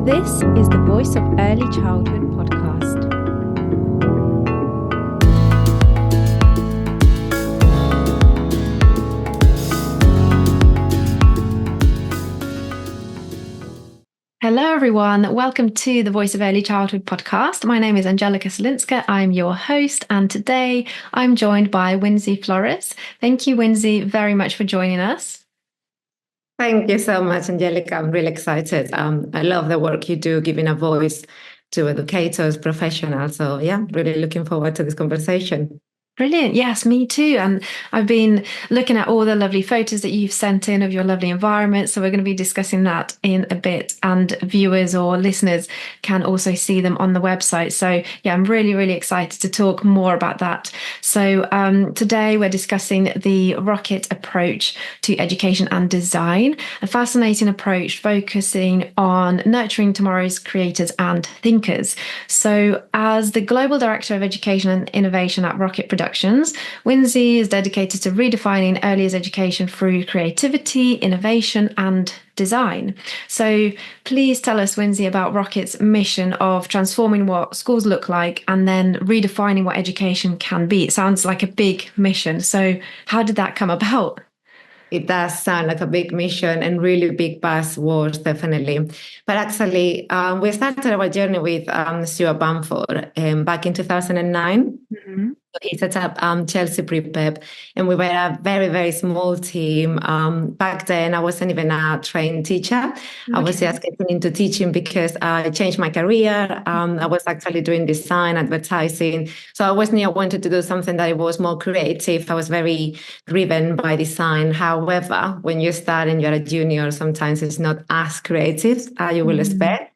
This is the Voice of Early Childhood podcast. Hello, everyone. Welcome to the Voice of Early Childhood podcast. My name is Angelica Solinska. I'm your host, and today I'm joined by Winsy Flores. Thank you, Winsy, very much for joining us. Thank you so much, Angelica. I'm really excited. I love the work you do, giving a voice to educators, professionals. So yeah, really looking forward to this conversation. Brilliant. Yes, me too. And I've been looking at all the lovely photos that you've sent in of your lovely environment. So we're going to be discussing that in a bit, and viewers or listeners can also see them on the website. So yeah, I'm really, really excited to talk more about that. So today we're discussing the Rocket approach to education and design, a fascinating approach focusing on nurturing tomorrow's creators and thinkers. So as the Global Director of Education and Innovation at Rocket Productions, Winsy is dedicated to redefining early years education through creativity, innovation, and design. So please tell us, Winsy, about Rocket's mission of transforming what schools look like and then redefining what education can be. It sounds like a big mission. So how did that come about? It does sound like a big mission and really big buzzwords, definitely. But actually, we started our journey with Stuart Bamford back in 2009. Mm-hmm. He set up Chelsea Pre-Pep, and we were a very, very small team. Back then, I wasn't even a trained teacher. I was just getting into teaching because I changed my career. I was actually doing design, advertising. So I always knew I wanted to do something that was more creative. I was very driven by design. However, when you start and you're a junior, sometimes it's not as creative as you will expect.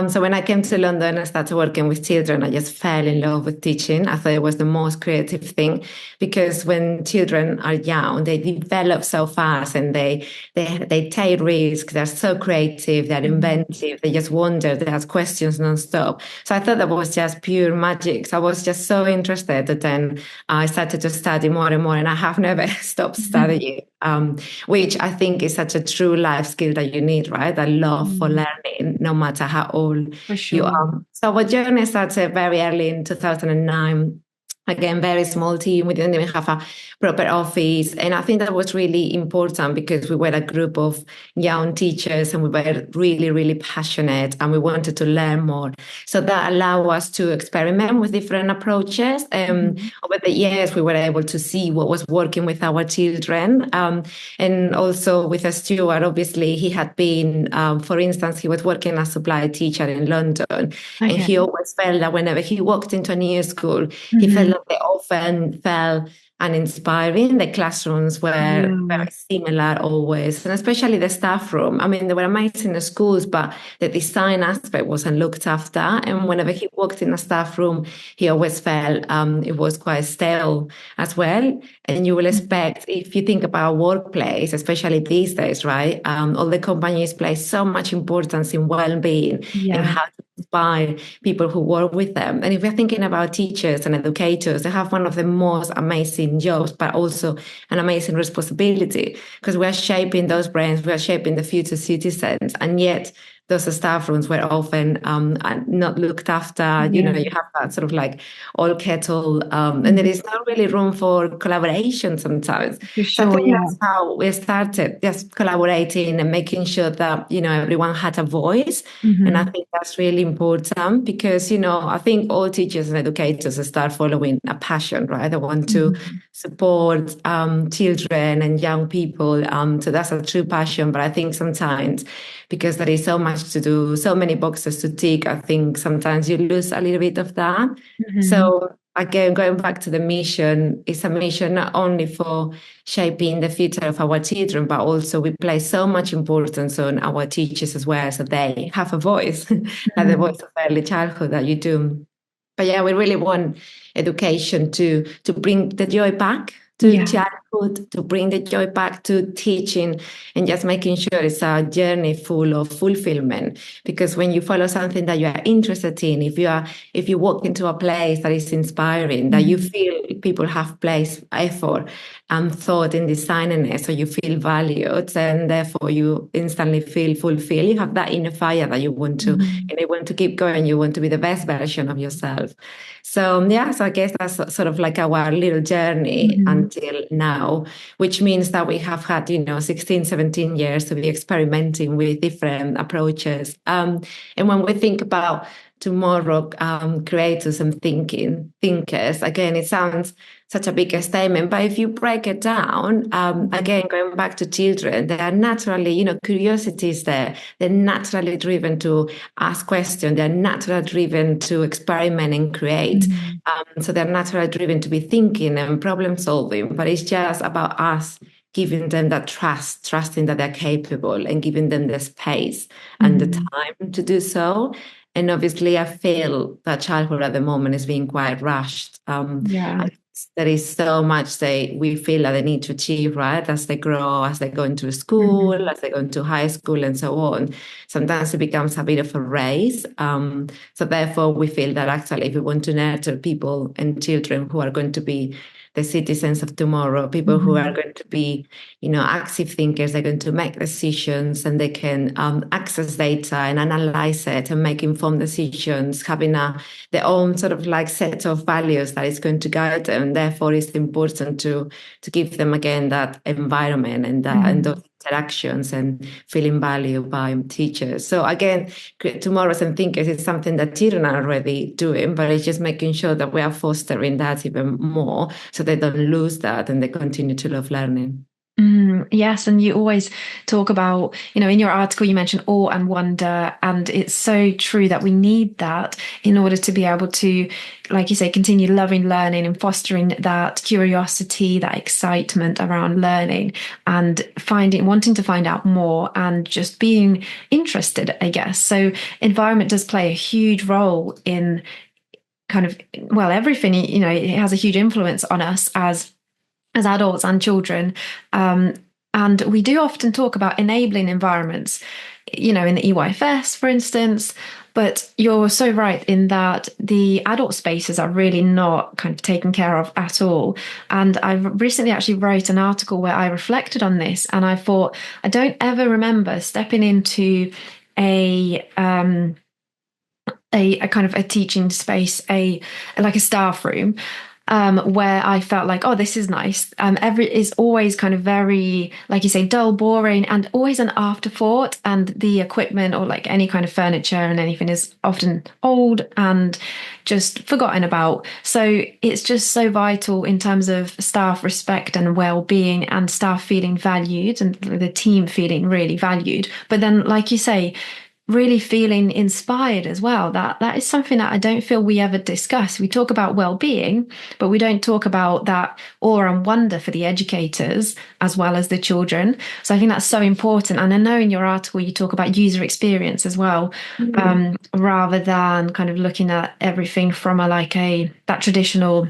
So when I came to London and started working with children, I just fell in love with teaching. I thought it was the most creative thing, because when children are young, they develop so fast and they take risks. They're so creative, they're inventive, they just wonder, they ask questions nonstop. So I thought that was just pure magic. So I was just so interested that then I started to study more and more, and I have never stopped studying. Which I think is such a true life skill that you need, right? That love for learning, no matter how old you are. So our journey started very early in 2009. Again, very small team. We didn't even have a proper office. And I think that was really important because we were a group of young teachers and we were really, really passionate and we wanted to learn more. So that allowed us to experiment with different approaches. Over the years, we were able to see what was working with our children. And also with Stuart, obviously, he had been, for instance, he was working as a supply teacher in London. And he always felt that whenever he walked into a new school, he felt they often felt uninspiring. The classrooms were very similar always, and especially the staff room. I mean, they were amazing schools, but the design aspect wasn't looked after. And whenever he walked in a staff room, he always felt it was quite stale as well. And you will expect, if you think about workplace, especially these days, right? All the companies place so much importance in well-being and how to inspire people who work with them. And if we're thinking about teachers and educators, they have one of the most amazing jobs, but also an amazing responsibility, because we are shaping those brains, we are shaping the future citizens, and yet those staff rooms were often not looked after. You know, you have that sort of like all kettle, and there is not really room for collaboration sometimes. So I think that's how we started, just collaborating and making sure that, you know, everyone had a voice. And I think that's really important because, you know, I think all teachers and educators start following a passion, right? They want to support children and young people. So that's a true passion. But I think sometimes, because there is so much to do, so many boxes to tick, I think sometimes you lose a little bit of that. So again, going back to the mission, it's a mission not only for shaping the future of our children, but also we place so much importance on our teachers as well, so they have a voice, like the voice of early childhood that you do. But yeah, we really want education to bring the joy back to childhood, to bring the joy back to teaching, and just making sure it's a journey full of fulfillment. Because when you follow something that you are interested in, if you walk into a place that is inspiring, that you feel people have placed effort, thought in designing it, so you feel valued, and therefore you instantly feel fulfilled. You have that inner fire that you want to, Mhm. and you want to keep going. You want to be the best version of yourself. So yeah, so I guess that's sort of like our little journey Mhm. until now, which means that we have had, 16, 17 years to be experimenting with different approaches. And when we think about tomorrow, creators and thinkers, again, it sounds such a big statement, but if you break it down, again, going back to children, they are naturally, curiosities there. They're naturally driven to ask questions. They're naturally driven to experiment and create. Mhm. So they're naturally driven to be thinking and problem solving, but it's just about us giving them that trust, trusting that they're capable and giving them the space and the Mhm. time to do so. And obviously, I feel that childhood at the moment is being quite rushed. Yeah. There is so much we feel that they need to achieve, right? As they grow, as they go into Mhm. school, as they go into high school, and so on. Sometimes it becomes a bit of a race. So therefore, we feel that actually, if we want to nurture people and children who are going to be the citizens of tomorrow, people who are Mhm. going to be, active thinkers, they're going to make decisions and they can access data and analyze it and make informed decisions, having their own sort of like set of values that is going to guide them. And therefore, it's important to give them again that environment and those Mhm. interactions and feeling valued by teachers. So again, tomorrows and thinkers is something that children are already doing, but it's just making sure that we are fostering that even more so they don't lose that and they continue to love learning. Yes, and you always talk about, in your article, you mentioned awe and wonder, and it's so true that we need that in order to be able to, like you say, continue loving learning and fostering that curiosity, that excitement around learning and wanting to find out more and just being interested, I guess. So, environment does play a huge role in kind of, well, everything, it has a huge influence on us as adults and children. Um, and we do often talk about enabling environments, in the EYFS, for instance. But you're so right in that the adult spaces are really not kind of taken care of at all. And I recently actually wrote an article where I reflected on this, and I thought I don't ever remember stepping into a a kind of a teaching space, a like a staff room, where I felt like, oh, this is nice. Every is always kind of very, like you say, dull, boring, and always an afterthought. And the equipment or like any kind of furniture and anything is often old and just forgotten about. So it's just so vital in terms of staff respect and well-being and staff feeling valued and the team feeling really valued. But then, like you say, really feeling inspired as well. That is something that I don't feel we ever discuss. We talk about well-being, but we don't talk about that awe and wonder for the educators as well as the children. So I think that's so important. And I know in your article you talk about user experience as well, Mhm. rather than kind of looking at everything from that traditional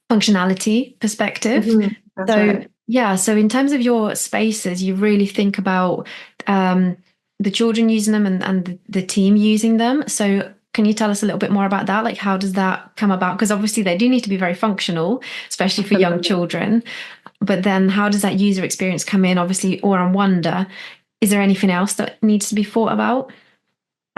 functionality perspective. Mhm. That's So right. yeah, so in terms of your spaces, you really think about um, the children using them and the team using them. So can you tell us a little bit more about that? Like how does that come about? Because obviously they do need to be very functional, especially for young Absolutely. children. But then how does that user experience come in? Obviously, or on wonder, is there anything else that needs to be thought about?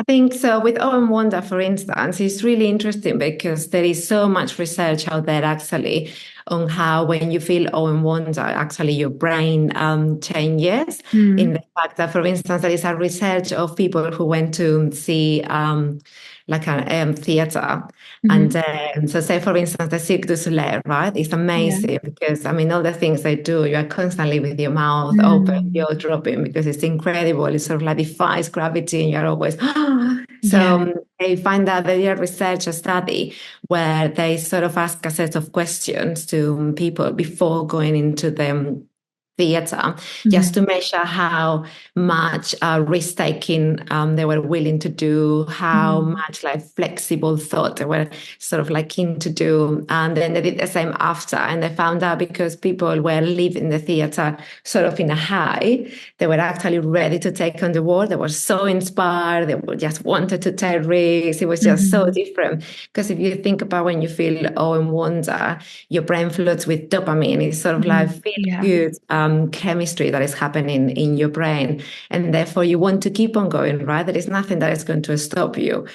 I think so. With Owen Wonder, for instance, it's really interesting because there is so much research out there actually on how when you feel Owen Wonder, actually your brain changes. In Mm. the fact that, for instance, there is a research of people who went to see like a theater. And Hmm. so say, for instance, the Cirque du Soleil, right? It's Yeah. amazing because, I mean, all the things they do, you are constantly with your mouth open, Mm. jaw dropping because it's incredible. It sort of like defies gravity and you're always, so Yeah. they find that they did a research a study where they sort of ask a set of questions to people before going into them theatre, just to measure how much risk-taking they were willing to do, how much like flexible thought they were sort of like keen to do. And then they did the same after, and they found out because people were leaving the theatre sort of in a high, they were actually ready to take on the world. They were so inspired. They just wanted to take risks. It was just so different. Because if you think about when you feel awe and wonder, your brain floods with dopamine. It's sort of like feel good chemistry that is happening in your brain. And therefore you want to keep on going, right? There is nothing that is going to stop you.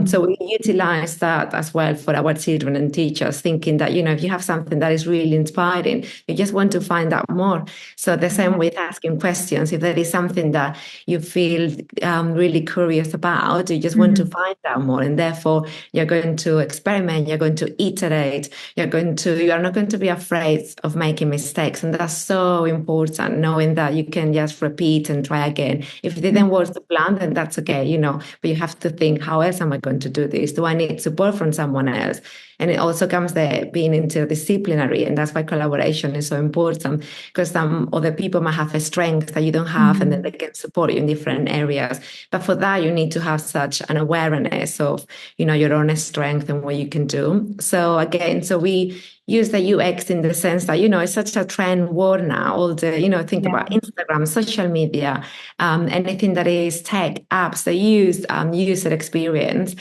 So we utilize that as well for our children and teachers, thinking that, if you have something that is really inspiring, you just want to find out more. So the same with asking questions. If there is something that you feel really curious about, you just want to find out more. And therefore you're going to experiment, you're going to iterate, you are not going to be afraid of making mistakes. And that's so important, knowing that you can just repeat and try again. If it didn't work to plan, then that's okay, but you have to think, how else am I going to do this? Do I need support from someone else? And it also comes there being interdisciplinary. And that's why collaboration is so important, because some other people might have a strength that you don't have, and then they can support you in different areas. But for that, you need to have such an awareness of, your own strength and what you can do. So again, we use the UX in the sense that, it's such a trend word now. All the, think about Instagram, social media, anything that is tech, apps, they use user experience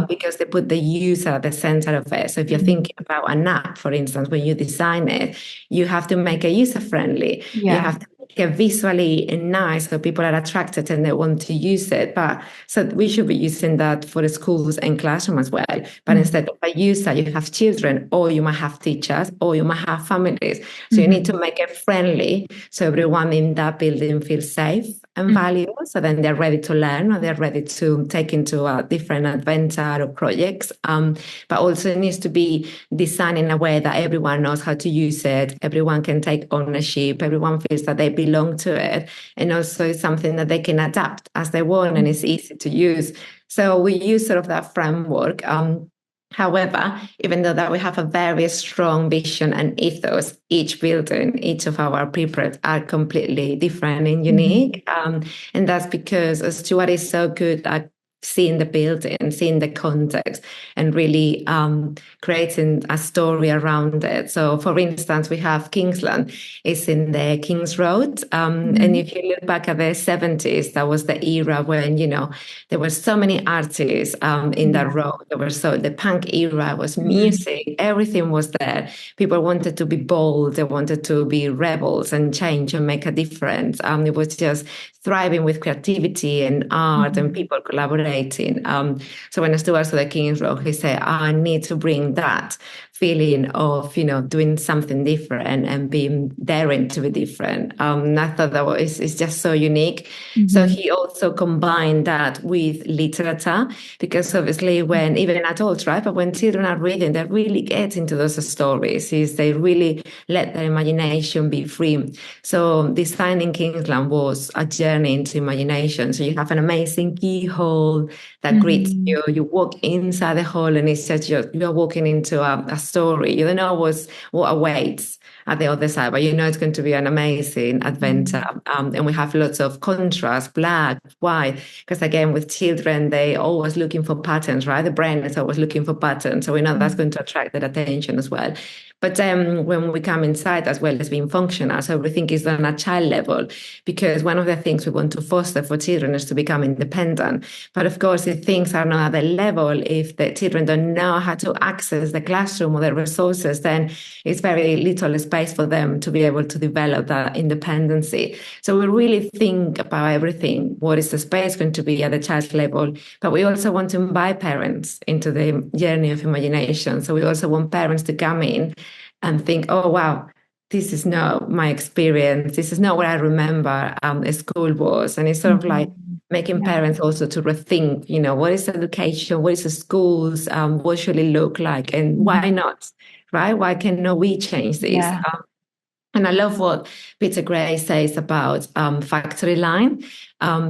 because they put the user at the center of it. So if you're thinking about an app, for instance, when you design it, you have to make it user friendly. You have to make it visually nice so people are attracted and they want to use it. But so we should be using that for the schools and classroom as well. But instead of a user, you have children, or you might have teachers, or you might have families. So you need to make it friendly so everyone in that building feels safe and valuable. So then they're ready to learn, or they're ready to take into a different adventure or projects. But also it needs to be designed in a way that everyone knows how to use it. Everyone can take ownership. Everyone feels that they belong to it. And also it's something that they can adapt as they want, and it's easy to use. So we use sort of that framework. However, even though that we have a very strong vision and ethos, each building, each of our prepreps are completely different and unique. And that's because Stuart is so good at seeing the building, seeing the context, and really creating a story around it. So, for instance, we have Kingsland. It's in the Kings Road. And if you look back at the 70s, that was the era when, there were so many artists in that road. The punk era was music. Everything was there. People wanted to be bold. They wanted to be rebels and change and make a difference. It was just thriving with creativity and art and people collaborating. So when I steward to the King's Road, he said, I need to bring that feeling of, doing something different and being daring to be different. And I thought that it's just so unique. So he also combined that with literature, because obviously when, even adults, right, but when children are reading, they really get into those stories. They really let their imagination be free. So designing Kingsland was a journey into imagination. So you have an amazing keyhole that greets you. You walk inside the hall, and it's just you're walking into a story. You don't know what awaits at the other side, but it's going to be an amazing adventure. And we have lots of contrast, black, white, because again, with children, they always looking for patterns, right? The brain is always looking for patterns. So we know that's going to attract their attention as well. But when we come inside, as well as being functional, so everything is done at child level, because one of the things we want to foster for children is to become independent. But of course, if things are not at the level, if the children don't know how to access the classroom or the resources, then it's very little space for them to be able to develop that independency. So we really think about everything. What is the space going to be at the child level? But we also want to invite parents into the journey of imagination. So we also want parents to come in and think, oh, wow, this is not my experience. This is not what I remember school was. And it's sort of like making parents also to rethink, what is education? What is the schools? What should it look like? And why not, right? Why cannot we change this? And I love what Peter Gray says about factory line,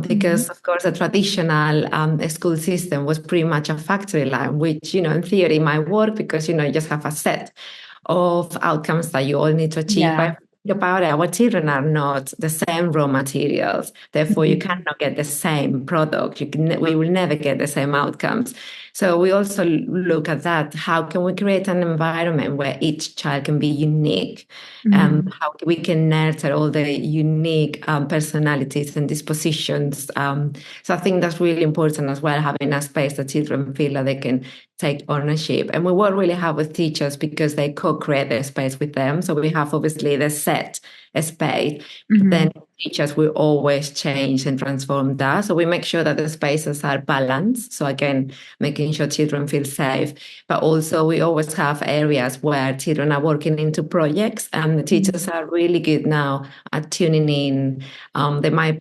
because, of course, a traditional school system was pretty much a factory line, which, in theory might work because, you just have a set of outcomes that you all need to achieve by think about it, our children are not the same raw materials. Therefore, you Mhm. cannot get the same product. We will never get the same outcomes. So we also look at that. How can we create an environment where each child can be unique? Mhm. How we can nurture all the unique personalities and dispositions. So I think that's really important as well, having a space that children feel that they can take ownership. And we work really hard with teachers because they co-create their space with them. So we have obviously the set space, but then Mhm. teachers will always change and transform that. So we make sure that the spaces are balanced. So again, making sure children feel safe, but also we always have areas where children are working into projects, and the teachers Mhm. are really good now at tuning in. They might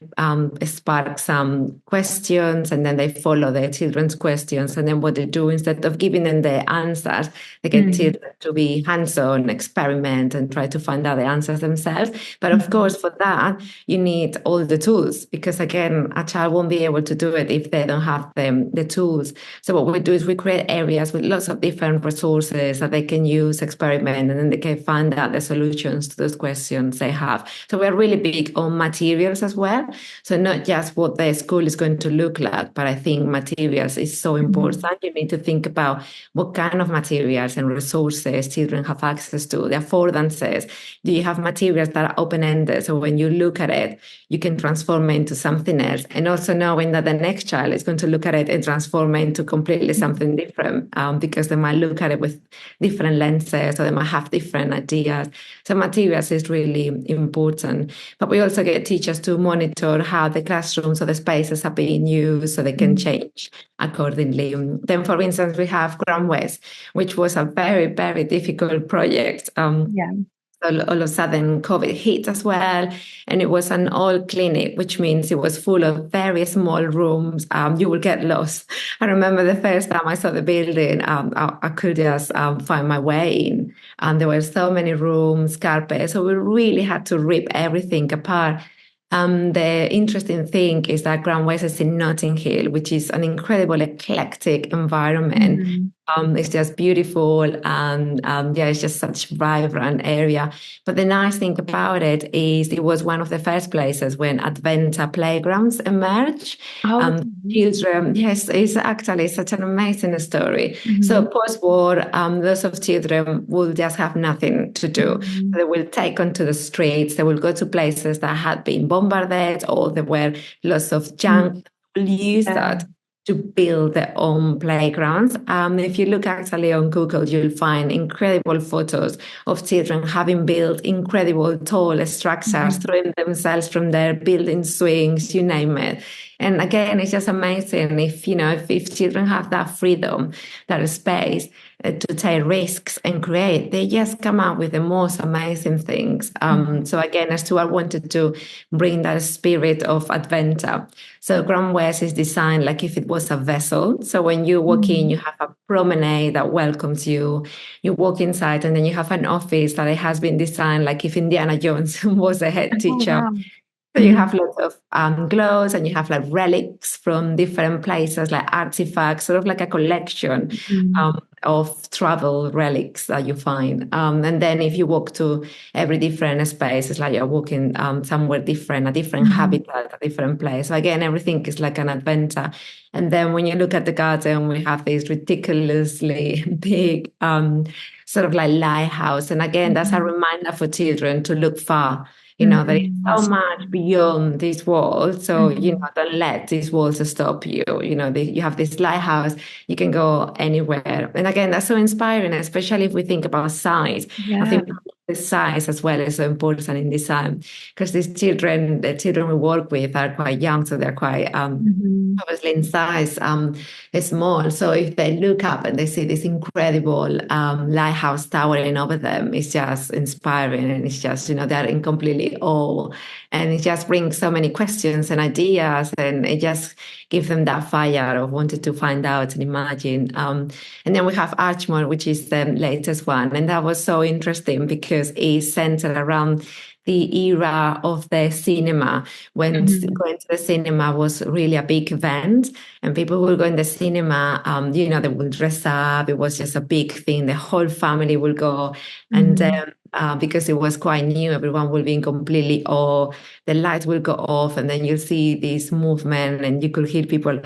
spark some questions, and then they follow their children's questions. And then what they do, instead of giving them the answers, they get Mhm. children to be hands-on, experiment, and try to find out the answers themselves. But of Mhm. course, for that, you need all the tools, because again, a child won't be able to do it if they don't have the tools. So what we do is we create areas with lots of different resources that they can use, experiment, and then they can find out the solutions to those questions they have. So we're really big on materials as well. So not just what the school is going to look like, but I think materials is so important. Mhm. You need to think about what kind of materials and resources children have access to, the affordances. Do you have materials that are open-ended? So when you look at it, you can transform it into something else. And also knowing that the next child is going to look at it and transform it into completely something different, because they might look at it with different lenses, or they might have different ideas. So materials is really important. But we also get teachers to monitor how the classrooms or the spaces are being used so they can Mhm. change accordingly. Then, for instance, we have Grand West, which was a very, very difficult project. Yeah. All of a sudden COVID hit as well, and it was an all clinic, which means it was full of very small rooms. You will get lost. I remember the first time I saw the building, I could just find my way in, and there were so many rooms, carpets, so we really had to rip everything apart. The interesting thing is that Grand West is in Notting Hill, which is an incredible eclectic environment. Mhm. It's just beautiful, and yeah, it's just such a vibrant area. But the nice thing about it is it was one of the first places when adventure playgrounds emerged. Oh, okay. Children, yes, it's actually such an amazing story. So Mhm. post-war, lots of children will just have nothing to do. Mhm. They will take onto the streets. They will go to places that had been bombarded, or there were lots of Mhm. junk. Will use Yeah. that to build their own playgrounds. If you look actually on Google, you'll find incredible photos of children having built incredible tall structures, Mhm. throwing themselves from there, building swings, you name it. And again, it's just amazing if, if children have that freedom, that space to take risks and create, they just come up with the most amazing things. Mhm. So again, as Stuart wanted to bring that spirit of adventure. So Grand West is designed like if it was a vessel. So when you walk in, Mhm. you have a promenade that welcomes you. You walk inside, and then you have an office that it has been designed like if Indiana Jones was the head Oh, teacher. wow. So you have Mhm. lots of glows, and you have like relics from different places, like artifacts, sort of like a collection Mhm. of travel relics that you find. And then if you walk to every different space, it's like you're walking somewhere different, a different Mhm. habitat, a different place. So again, everything is like an adventure. And then when you look at the garden, we have this ridiculously big sort of like lighthouse. And again, that's a Mhm. reminder for children to look far. There is Mhm. so That's much beyond these walls. So, Mhm. don't let these walls stop you. You have this lighthouse, you can go anywhere. And again, that's so inspiring, especially if we think about size. I Yeah. think the size as well is so important in design, because the children we work with are quite young, so they're quite Mhm. obviously in size small. So if they look up and they see this incredible lighthouse towering over them, it's just inspiring, and it's just they're in completely awe, and it just brings so many questions and ideas, and it just gives them that fire of wanting to find out and imagine. And then we have Archmore, which is the latest one, and that was so interesting because it's centered around the era of the cinema, when Mhm. going to the cinema was really a big event, and people will go in the cinema, they will dress up. It was just a big thing. The whole family will go. And Mhm. because it was quite new. Everyone will be in completely awe. The lights will go off, and then you'll see this movement, and you could hear people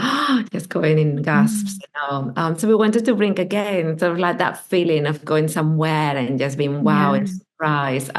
just going in gasps. Mm. So we wanted to bring again sort of like that feeling of going somewhere and just being wow Yeah. and surprised,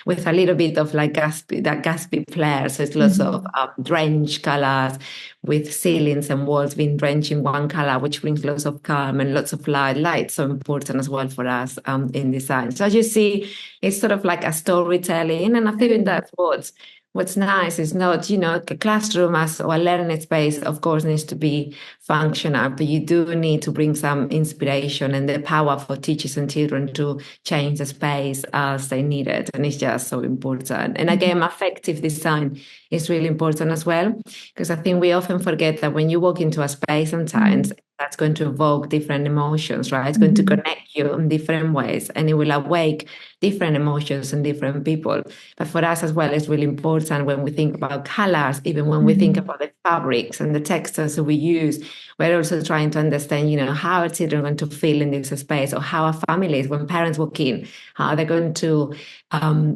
with a little bit of like gaspy flair. So it's lots of Mhm. drenched colors, with ceilings and walls being drenched in one color, which brings lots of calm and lots of light. Light so important as well for us in design. So as you see, it's sort of like a storytelling, and I think Mm. that's what's nice. Is not, a classroom as or a learning space, of course, needs to be functional, but you do need to bring some inspiration and the power for teachers and children to change the space as they need it. And it's just so important. And Mhm. again, affective design is really important as well, because I think we often forget that when you walk into a space, sometimes Mm. that's going to evoke different emotions, right? It's going to Mhm. connect you in different ways, and it will awake different emotions in different people. But for us as well, it's really important when we think about colors, even when we think Mhm. about the fabrics and the textures that we use, we're also trying to understand, how our children are going to feel in this space, or how our families, when parents walk in, how they're going to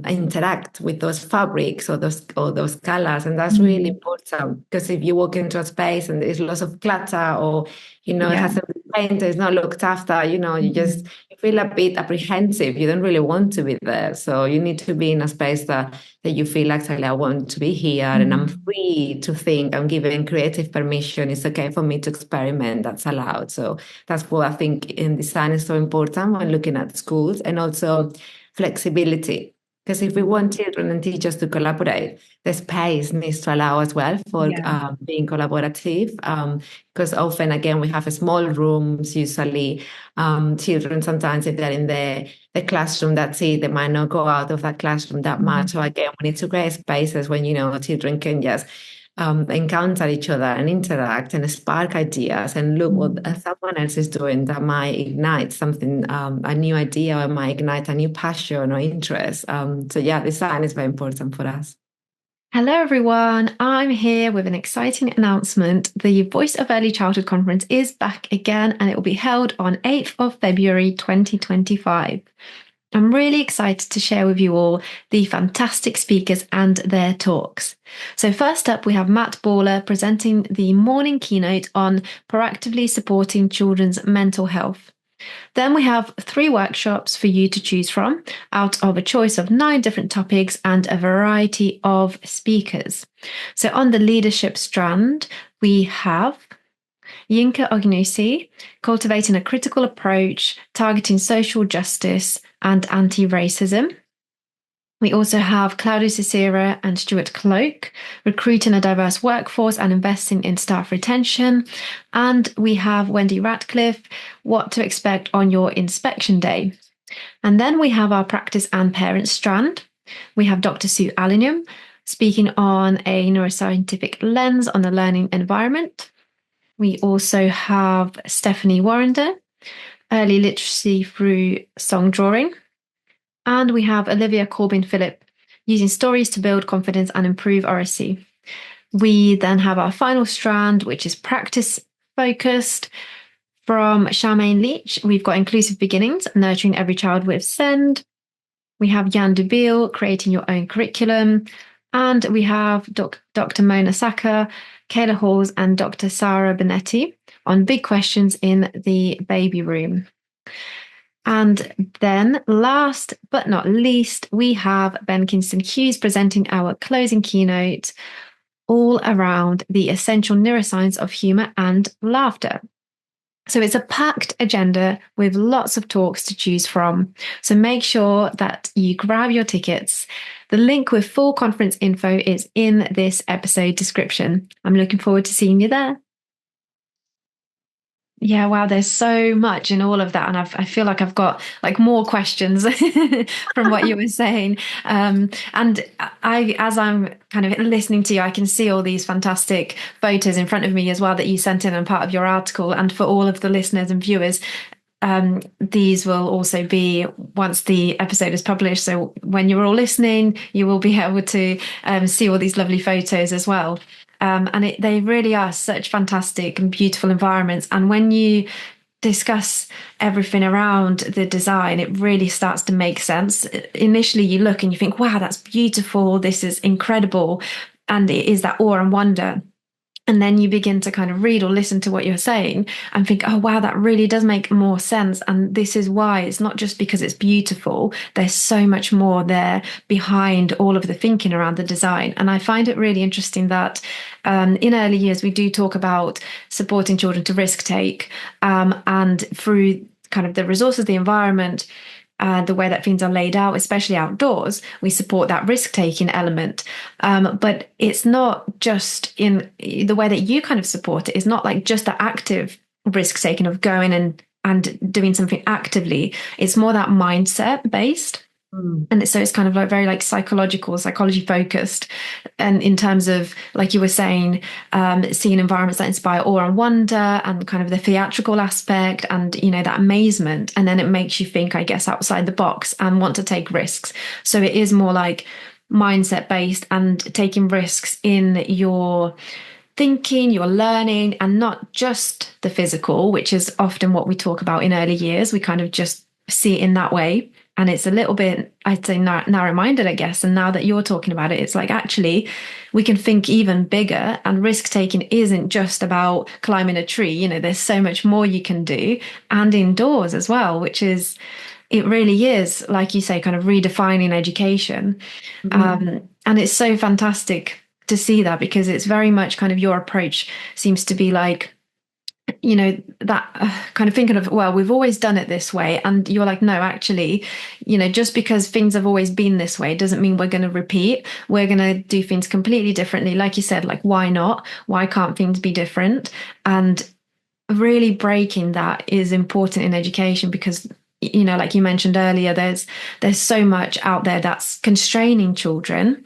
interact with those fabrics or those colors. And that's really Mm. important, because if you walk into a space and there's lots of clutter, or it Yeah. hasn't been painted, it's not looked after, Mhm. you feel a bit apprehensive. You don't really want to be there. So you need to be in a space that you feel actually, I want to be here and I'm Mhm. free to think. I'm given creative permission. It's okay for me to experiment. That's allowed. So that's what I think in design is so important when looking at schools, and also flexibility. Because if we want children and teachers to collaborate, the space needs to allow as well for Yeah. being collaborative. Because often, again, we have small rooms, usually children, sometimes if they're in the classroom, that's it. They might not go out of that classroom that much. Mhm. So again, we need to create spaces when, children can just encounter each other and interact and spark ideas and look what Mhm. someone else is doing that might ignite something, a new idea, or might ignite a new passion or interest. So yeah, design is very important for us. Hello, everyone. I'm here with an exciting announcement. The Voice of Early Childhood Conference is back again, and it will be held on 8th of February 2025. I'm really excited to share with you all the fantastic speakers and their talks. So, first up, we have Matt Baller presenting the morning keynote on proactively supporting children's mental health. Then we have 3 workshops for you to choose from out of a choice of 9 different topics and a variety of speakers. So, on the leadership strand, we have Yinka Ognusi, cultivating a critical approach, targeting social justice and anti racism. We also have Claudia Cicera and Stuart Cloak, recruiting a diverse workforce and investing in staff retention. And we have Wendy Ratcliffe, what to expect on your inspection day. And then we have our practice and parents strand. We have Dr. Sue Allingham speaking on a neuroscientific lens on the learning environment. We also have Stephanie Warrender, early literacy through song drawing. And we have Olivia Corbin Phillip, using stories to build confidence and improve RSC. We then have our final strand, which is practice focused. From Charmaine Leach, we've got Inclusive Beginnings, Nurturing Every Child with SEND. We have Jan Deville, Creating Your Own Curriculum. And we have Dr. Mona Saka, Kayla Halls, and Dr. Sarah Benetti on big questions in the baby room. And then, last but not least, we have Ben Kingston Hughes presenting our closing keynote all around the essential neuroscience of humor and laughter. So it's a packed agenda with lots of talks to choose from. So make sure that you grab your tickets. The link with full conference info is in this episode description. I'm looking forward to seeing you there. Yeah, wow, there's so much in all of that. And I feel like I've got like more questions from what you were saying. And as I'm kind of listening to you, I can see all these fantastic photos in front of me as well that you sent in and part of your article. And for all of the listeners and viewers, these will also be once the episode is published. So when you're all listening, you will be able to see all these lovely photos as well. And they really are such fantastic and beautiful environments. And when you discuss everything around the design, it really starts to make sense. Initially, you look and you think, wow, that's beautiful. This is incredible. And it is that awe and wonder. And then you begin to kind of read or listen to what you're saying and think, oh, wow, that really does make more sense. And this is why it's not just because it's beautiful. There's so much more there behind all of the thinking around the design. And I find it really interesting that in early years, we do talk about supporting children to risk take, and through kind of the resources, the environment, the way that things are laid out, especially outdoors, we support that risk taking element. But it's not just in the way that you kind of support it, it's not like just the active risk taking of going and doing something actively. It's more that mindset based. And so it's kind of like very like psychology focused. And in terms of, like you were saying, seeing environments that inspire awe and wonder and kind of the theatrical aspect and, you know, that amazement. And then it makes you think, I guess, outside the box and want to take risks. So it is more like mindset based and taking risks in your thinking, your learning, and not just the physical, which is often what we talk about in early years. We kind of just see it in that way. And it's a little bit, I'd say, narrow-minded, I guess. And now that you're talking about it, it's like, actually, we can think even bigger. And risk-taking isn't just about climbing a tree. You know, there's so much more you can do, and indoors as well, which is, it really is, like you say, kind of redefining education. And it's so fantastic to see that, because it's very much kind of your approach seems to be like, you know, that kind of thinking of, well, we've always done it this way. And you're like, no, actually, you know, just because things have always been this way doesn't mean we're going to repeat. We're going to do things completely differently. Like you said, like, why not? Why can't things be different? And really breaking that is important in education, because, you know, like you mentioned earlier, there's so much out there that's constraining children,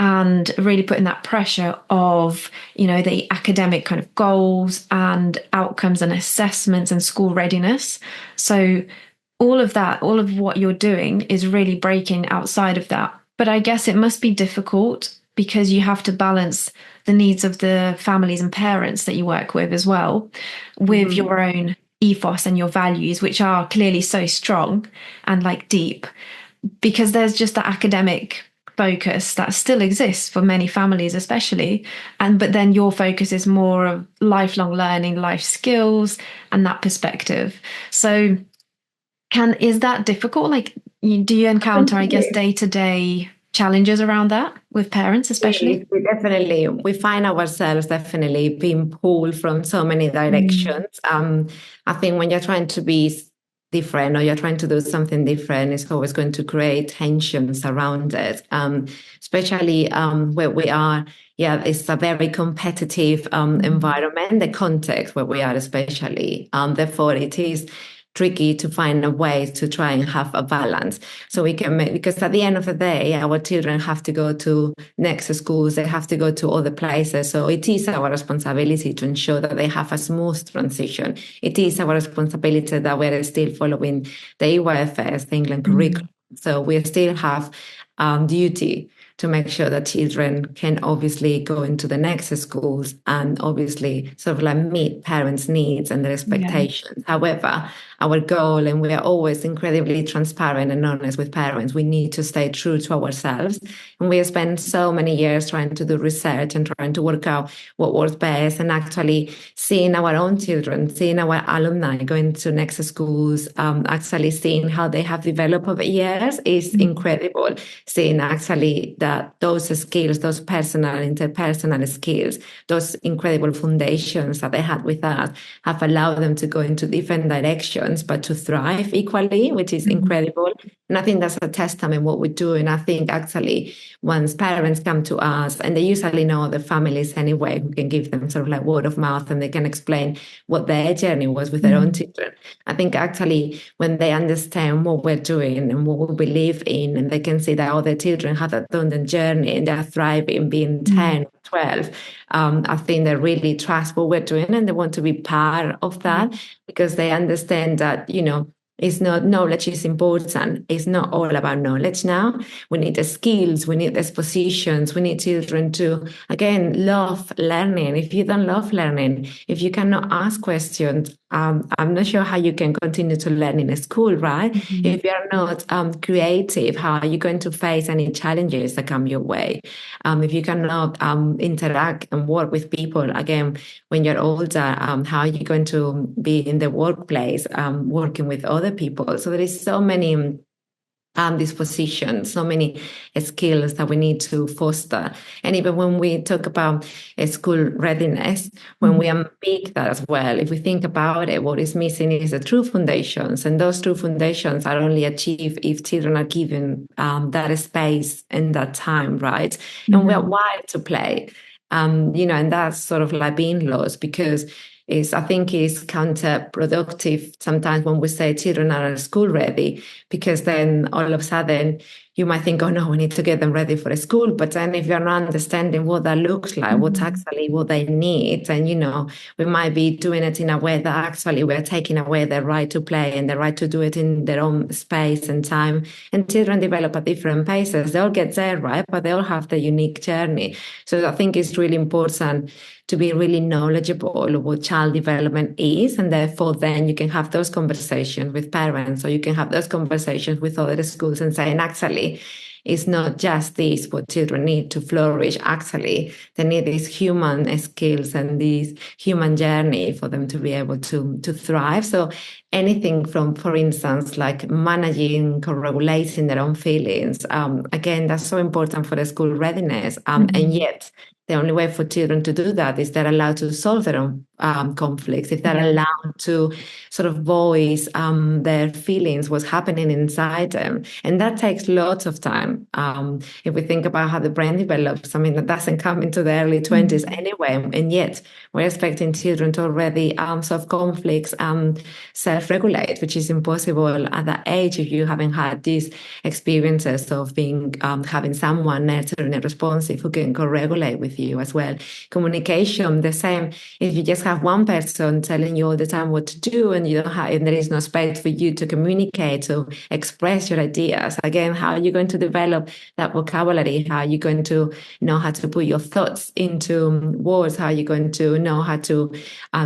and really putting that pressure of, you know, the academic kind of goals and outcomes and assessments and school readiness. So all of that, all of what you're doing is really breaking outside of that. But I guess it must be difficult because you have to balance the needs of the families and parents that you work with as well, with your own ethos and your values, which are clearly so strong and like deep, because there's just that academic focus that still exists for many families, especially, but then your focus is more of lifelong learning, life skills, and that perspective. So is that difficult? Like, do you encounter, I guess, day-to-day challenges around that with parents, especially? We find ourselves definitely being pulled from so many directions. I think when you're trying to be different or you're trying to do something different, it's always going to create tensions around it, especially where we are. Yeah, it's a very competitive environment, the context where we are especially. Therefore, it is tricky to find a way to try and have a balance. So we can make, because at the end of the day, our children have to go to next schools, they have to go to other places. So it is our responsibility to ensure that they have a smooth transition. It is our responsibility that we're still following the EYFS, the England curriculum. So we still have duty to make sure that children can obviously go into the next schools and obviously sort of like meet parents' needs and their expectations. Yeah. However, our goal, and we are always incredibly transparent and honest with parents, we need to stay true to ourselves. And we have spent so many years trying to do research and trying to work out what works best, and actually seeing our own children, seeing our alumni going to next schools, actually seeing how they have developed over years is incredible. Seeing actually that those skills, those personal, interpersonal skills, those incredible foundations that they had with us have allowed them to go into different directions, but to thrive equally, which is incredible. And I think that's a testament what we do. And I think actually once parents come to us, and they usually know the families anyway, who can give them sort of like word of mouth, and they can explain what their journey was with their own children. I think actually when they understand what we're doing and what we believe in, and they can see that all their children have done the journey and they're thriving, being 10, 12, I think they really trust what we're doing and they want to be part of that, because they understand that, you know, it's not knowledge is important. It's not all about knowledge now. We need the skills, we need the expositions, we need children to, again, love learning. If you don't love learning, if you cannot ask questions, I'm not sure how you can continue to learn in a school, right? Mm-hmm. If you're not creative, how are you going to face any challenges that come your way? If you cannot interact and work with people, again, when you're older, how are you going to be in the workplace, working with other people? So there is so many disposition, so many skills that we need to foster. And even when we talk about school readiness, when we unpick that as well, if we think about it, what is missing is the true foundations. And those true foundations are only achieved if children are given that space and that time, right? And we're Mm-hmm. wired to play. And that's sort of like being lost because I think is counterproductive sometimes when we say children are school ready, because then all of a sudden you might think, oh no, we need to get them ready for a school. But then if you're not understanding what that looks like, what's Mm-hmm. actually what they need, and we might be doing it in a way that actually we're taking away their right to play and the right to do it in their own space and time. And children develop at different paces. They all get there, right? But they all have their unique journey. So I think it's really important to be really knowledgeable of what child development is. And therefore, then you can have those conversations with parents, or you can have those conversations with other schools and saying, actually, it's not just this what children need to flourish. Actually, they need these human skills and this human journey for them to be able to thrive. So anything from, for instance, like managing, co-regulating their own feelings. Again, that's so important for the school readiness. And Mm-hmm. yet, the only way for children to do that is they're allowed to solve their own conflicts, if they're Yeah. allowed to sort of voice their feelings, what's happening inside them. And that takes lots of time. If we think about how the brain develops, I mean, that doesn't come into the early 20s Mm-hmm. anyway. And yet we're expecting children to already solve conflicts, self-regulate, which is impossible at that age if you haven't had these experiences of being having someone nurturing and responsive who can co-regulate with you as well. Communication, the same. If you just have one person telling you all the time what to do, and and there is no space for you to communicate, to express your ideas, again, how are you going to develop that vocabulary? How are you going to know how to put your thoughts into words? How are you going to know how to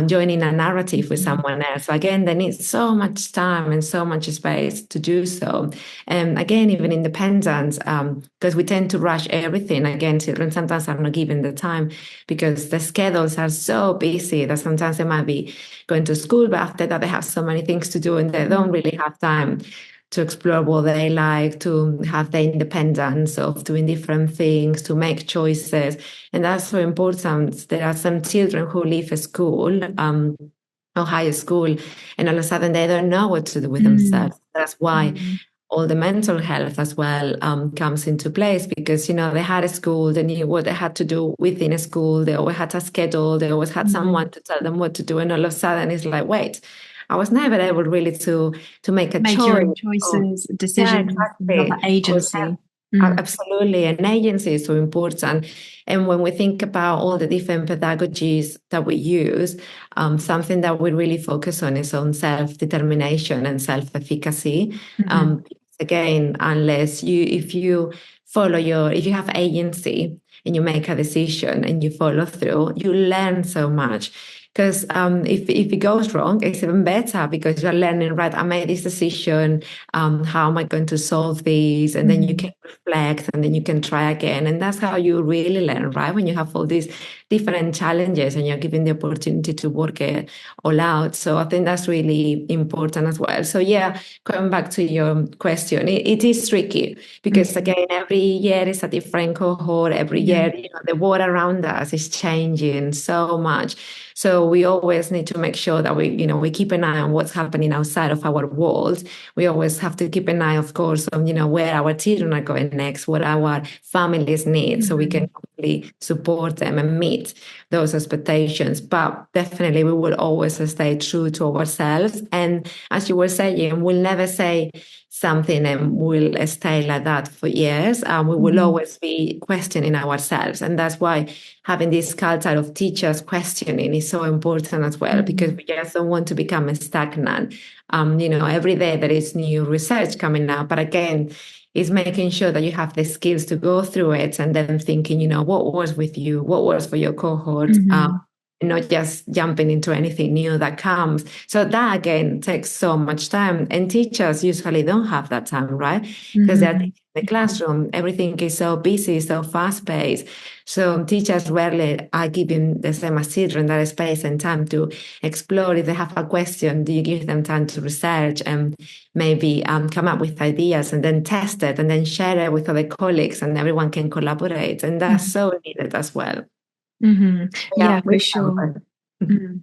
join in a narrative with Mm-hmm. someone else? So again, they need so much time and so much space to do so. And again, even independence, because we tend to rush everything. Again, children sometimes are not given the time because the schedules are so busy that sometimes they might be going to school, but after that they have so many things to do and they don't really have time to explore what they like, to have the independence of doing different things, to make choices. And that's so important. There are some children who leave school, or high school, and all of a sudden they don't know what to do with Mm-hmm. themselves. That's why Mm-hmm. all the mental health as well comes into place, because they had a school, they knew what they had to do within a school, they always had a schedule, they always had Mm-hmm. someone to tell them what to do, and all of a sudden it's like, wait, I was never able really to make a Make your choice. own Or choices, yeah, decisions, and have that exactly. Or agency. Mm. absolutely, and agency is so important. And when we think about all the different pedagogies that we use, something that we really focus on is on self-determination and self-efficacy. Mm-hmm. Um, Again, if you have agency and you make a decision and you follow through, you learn so much. Because if it goes wrong, it's even better because you're learning, right? I made this decision. How am I going to solve these? And then you Mm-hmm. can reflect and then you can try again. And that's how you really learn, right? When you have all these different challenges and you're given the opportunity to work it all out. So I think that's really important as well. So yeah, coming back to your question, it is tricky because Mm-hmm. again, every year is a different cohort. Every Yeah. year, the world around us is changing so much. So we always need to make sure that we keep an eye on what's happening outside of our world. We always have to keep an eye, of course, on where our children are going next, what our families need, so we Mm-hmm. can hopefully support them and meet those expectations. But definitely, we will always stay true to ourselves. And as you were saying, we'll never say something and we'll stay like that for years. We will Mm-hmm. always be questioning ourselves, and that's why having this culture of teachers questioning is so important as well, because Mm-hmm. we just don't want to become stagnant. Every day there is new research coming out, but again, it's making sure that you have the skills to go through it and then thinking, what was with you, what was for your cohort, Mm-hmm. not just jumping into anything new that comes. So that again takes so much time. And teachers usually don't have that time, right? Because they're Mhm. teaching in the classroom. Everything is so busy, so fast-paced. So teachers rarely are giving the same as children that space and time to explore. If they have a question, do you give them time to research and maybe come up with ideas and then test it and then share it with other colleagues and everyone can collaborate. And that's Mhm. so needed as well. Mhm. Yeah, Yeah, we for sure. can. Mm.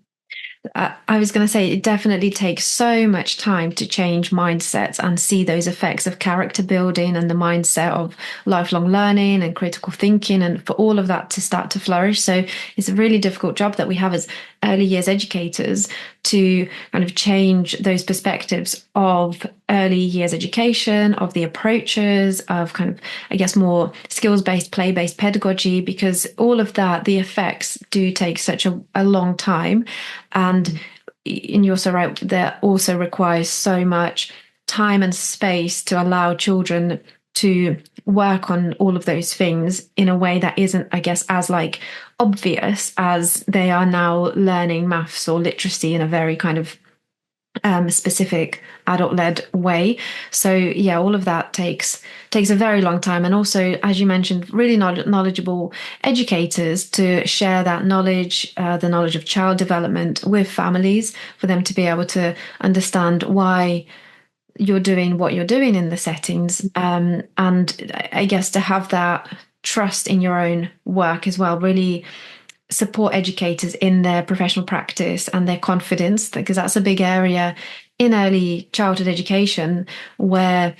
I was going to say it definitely takes so much time to change mindsets and see those effects of character building and the mindset of lifelong learning and critical thinking, and for all of that to start to flourish. So it's a really difficult job that we have as early years educators to kind of change those perspectives of early years education, of the approaches, of kind of, I guess, more skills-based, play-based pedagogy, because all of that, the effects do take such a long time. And you're so right, that also requires so much time and space to allow children to work on all of those things in a way that isn't, I guess, as like obvious as they are now learning maths or literacy in a very kind of specific adult-led way. So yeah, all of that takes a very long time, and also, as you mentioned, really knowledgeable educators to share that knowledge, the knowledge of child development with families, for them to be able to understand why you're doing what you're doing in the settings, and I guess to have that trust in your own work as well, really support educators in their professional practice and their confidence, because that's a big area in early childhood education where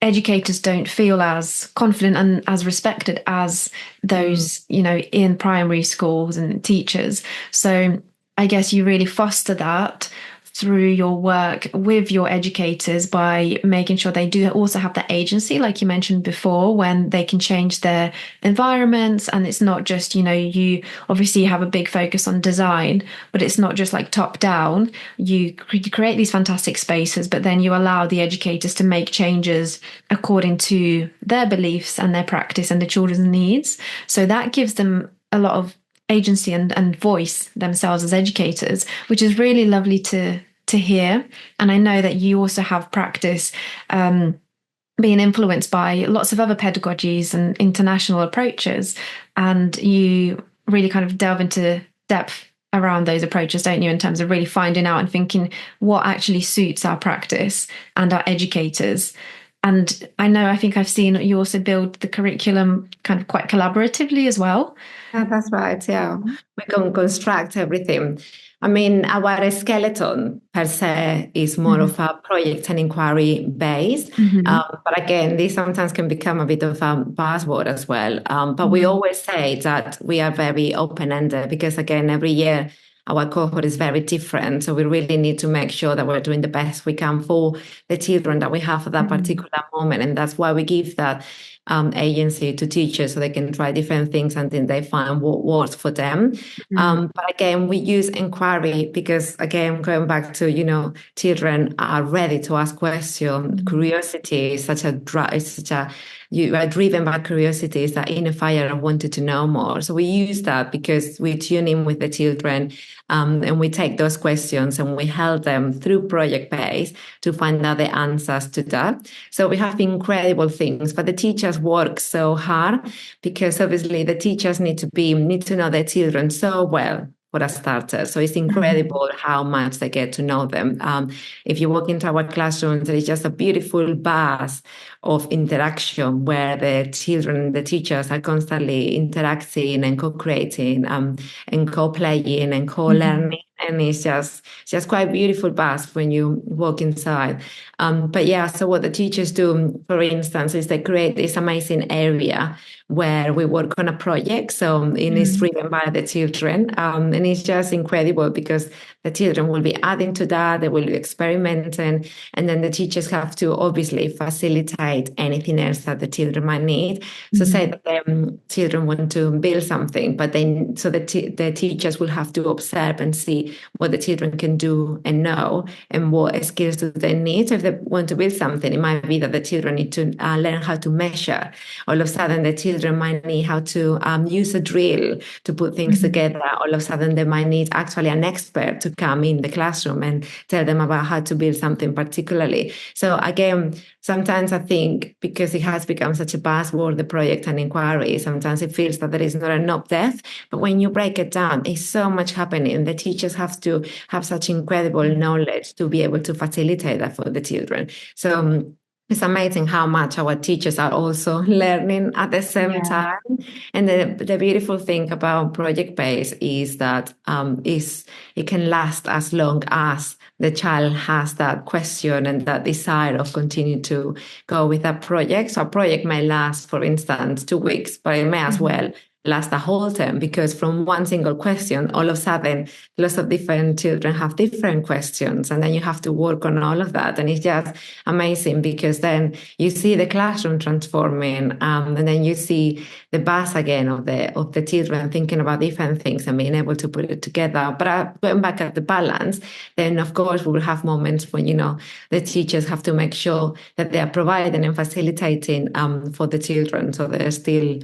educators don't feel as confident and as respected as those, in primary schools and teachers. So I guess you really foster that through your work with your educators by making sure they do also have that agency, like you mentioned before, when they can change their environments. And it's not just, you obviously have a big focus on design, but it's not just like top down. You create these fantastic spaces, but then you allow the educators to make changes according to their beliefs and their practice and the children's needs. So that gives them a lot of agency and voice themselves as educators, which is really lovely to hear. And I know that you also have practice being influenced by lots of other pedagogies and international approaches, and you really kind of delve into depth around those approaches, don't you, in terms of really finding out and thinking what actually suits our practice and our educators. And I think I've seen you also build the curriculum kind of quite collaboratively as well. Yeah, that's right. Yeah, we can construct everything. I mean, our skeleton per se is more Mhm. of a project and inquiry base. Mhm. But again, this sometimes can become a bit of a buzzword as well. But we Mm. always say that we are very open-ended because, again, every year our cohort is very different. So we really need to make sure that we're doing the best we can for the children that we have at that Mhm. particular moment. And that's why we give that agency to teachers so they can try different things until they find what works for them. Mhm. But again, we use inquiry because, again, going back to, children are ready to ask questions. Mhm. Curiosity is you are driven by curiosity, is that inner fire of wanting to know more. So we use that because we tune in with the children and we take those questions and we help them through project base to find out the answers to that. So we have incredible things, but the teachers work so hard because obviously the teachers need to know their children so well for a starter. So it's Mhm. incredible how much they get to know them. If you walk into our classrooms, there is just a beautiful buzz of interaction where the children and the teachers are constantly interacting and co-creating and co-playing and Mhm. co-learning. And it's just quite beautiful buzz when you walk inside. But yeah, so what the teachers do, for instance, is they create this amazing area where we work on a project. So it is Mhm. driven by the children. And it's just incredible because the children will be adding to that, they will be experimenting, and then the teachers have to obviously facilitate anything else that the children might need. So say Mhm. that the children want to build something, but then so the teachers will have to observe and see see what the children can do and know, and what skills do they need. So if they want to build something, it might be that the children need to learn how to measure. All of a sudden, the children might need how to use a drill to put things together. All of a sudden, they might need actually an expert to come in the classroom and tell them about how to build something particularly. So again, sometimes I think because it has become such a buzzword, the project and inquiry, sometimes it feels that there is not enough depth. But when you break it down, it's so much happening. The teachers have to have such incredible knowledge to be able to facilitate that for the children. So it's amazing how much our teachers are also learning at the same time. And the beautiful thing about project-based is that it can last as long as the child has that question and that desire of continue to go with that project. So a project may last, for instance, 2 weeks, but it may as well last the whole term, because from one single question, all of a sudden, lots of different children have different questions, and then you have to work on all of that. And it's just amazing, because then you see the classroom transforming, and then you see the buzz again of the children thinking about different things and being able to put it together. But going back at the balance, then of course we will have moments when the teachers have to make sure that they are providing and facilitating for the children, so they're still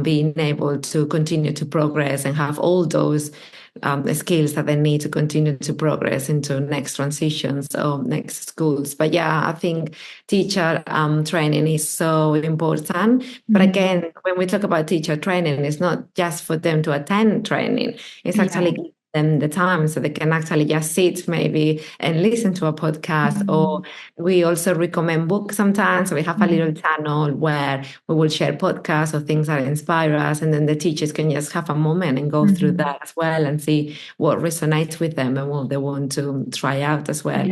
being able to continue to progress and have all those skills that they need to continue to progress into next transitions or next schools. But yeah, I think teacher training is so important. But again, when we talk about teacher training, it's not just for them to attend training. It's actually them the time so they can actually just sit maybe and listen to a podcast. Or we also recommend books sometimes. So we have a little channel where we will share podcasts or things that inspire us, and then the teachers can just have a moment and go through that as well and see what resonates with them and what they want to try out as well.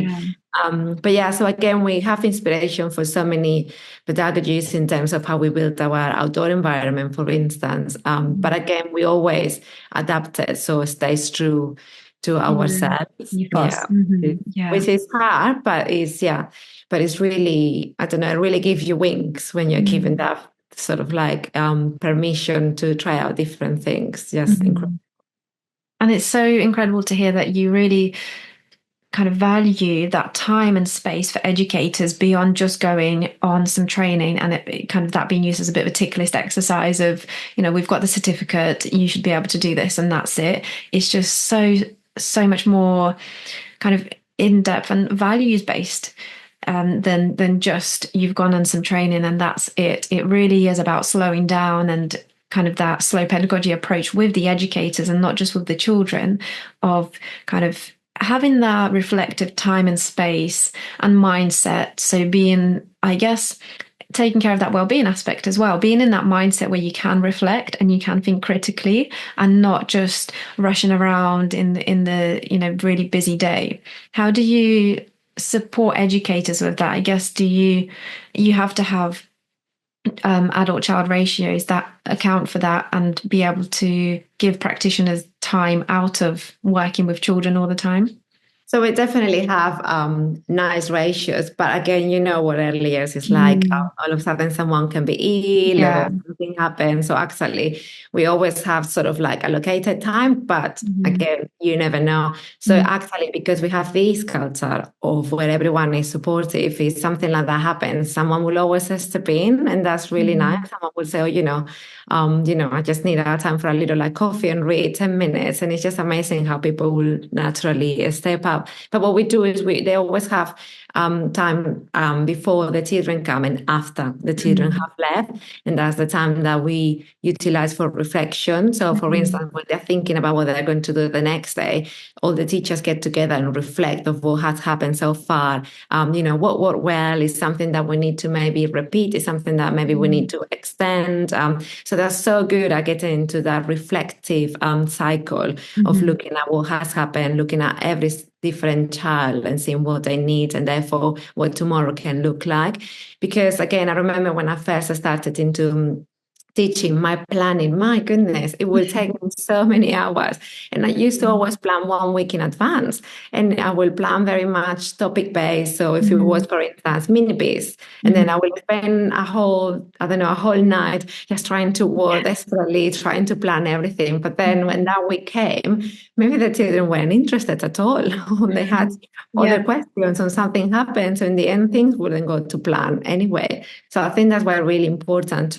But yeah, so again, we have inspiration for so many pedagogies in terms of how we build our outdoor environment, for instance. But again, we always adapt it so it stays true to ourselves. Which is hard, but it's really, I don't know, it really gives you wings when you're given that sort of like permission to try out different things. Just incredible. And it's so incredible to hear that you really kind of value that time and space for educators beyond just going on some training and it kind of that being used as a bit of a tick list exercise of, we've got the certificate, you should be able to do this and that's it. It's just so much more kind of in-depth and values-based than just you've gone on some training and that's it. It really is about slowing down and kind of that slow pedagogy approach with the educators and not just with the children, of kind of having that reflective time and space and mindset. So being, I guess, taking care of that well-being aspect as well, being in that mindset where you can reflect and you can think critically and not just rushing around in the really busy day. How do you support educators with that? I guess you have to have adult-child ratios that account for that and be able to give practitioners time out of working with children all the time? So we definitely have nice ratios, but again, what earlier is like all of a sudden someone can be ill or something happens. So actually, we always have sort of like allocated time, but again, you never know. So actually, because we have this culture of where everyone is supportive, if something like that happens, someone will always step in, and that's really nice. Someone will say, I just need a time for a little like coffee and read 10 minutes, and it's just amazing how people will naturally step up. But what we do is they always have time before the children come and after the children have left. And that's the time that we utilize for reflection. So for instance, when they're thinking about what they're going to do the next day, all the teachers get together and reflect of what has happened so far. What worked well is something that we need to maybe repeat, is something that maybe we need to extend. So that's so good at getting into that reflective cycle of looking at what has happened, looking at every different child and seeing what they need and therefore what tomorrow can look like. Because again, I remember when I first started into teaching, my planning, my goodness, it will take me so many hours. And I used to always plan 1 week in advance, and I will plan very much topic based. So if it was, for instance, mini bees, and then I will spend a whole, I don't know, a whole night just trying to work desperately, trying to plan everything. But then when that week came, maybe the children weren't interested at all. They had other questions and something happened. So in the end, things wouldn't go to plan anyway. So I think that's why it's really important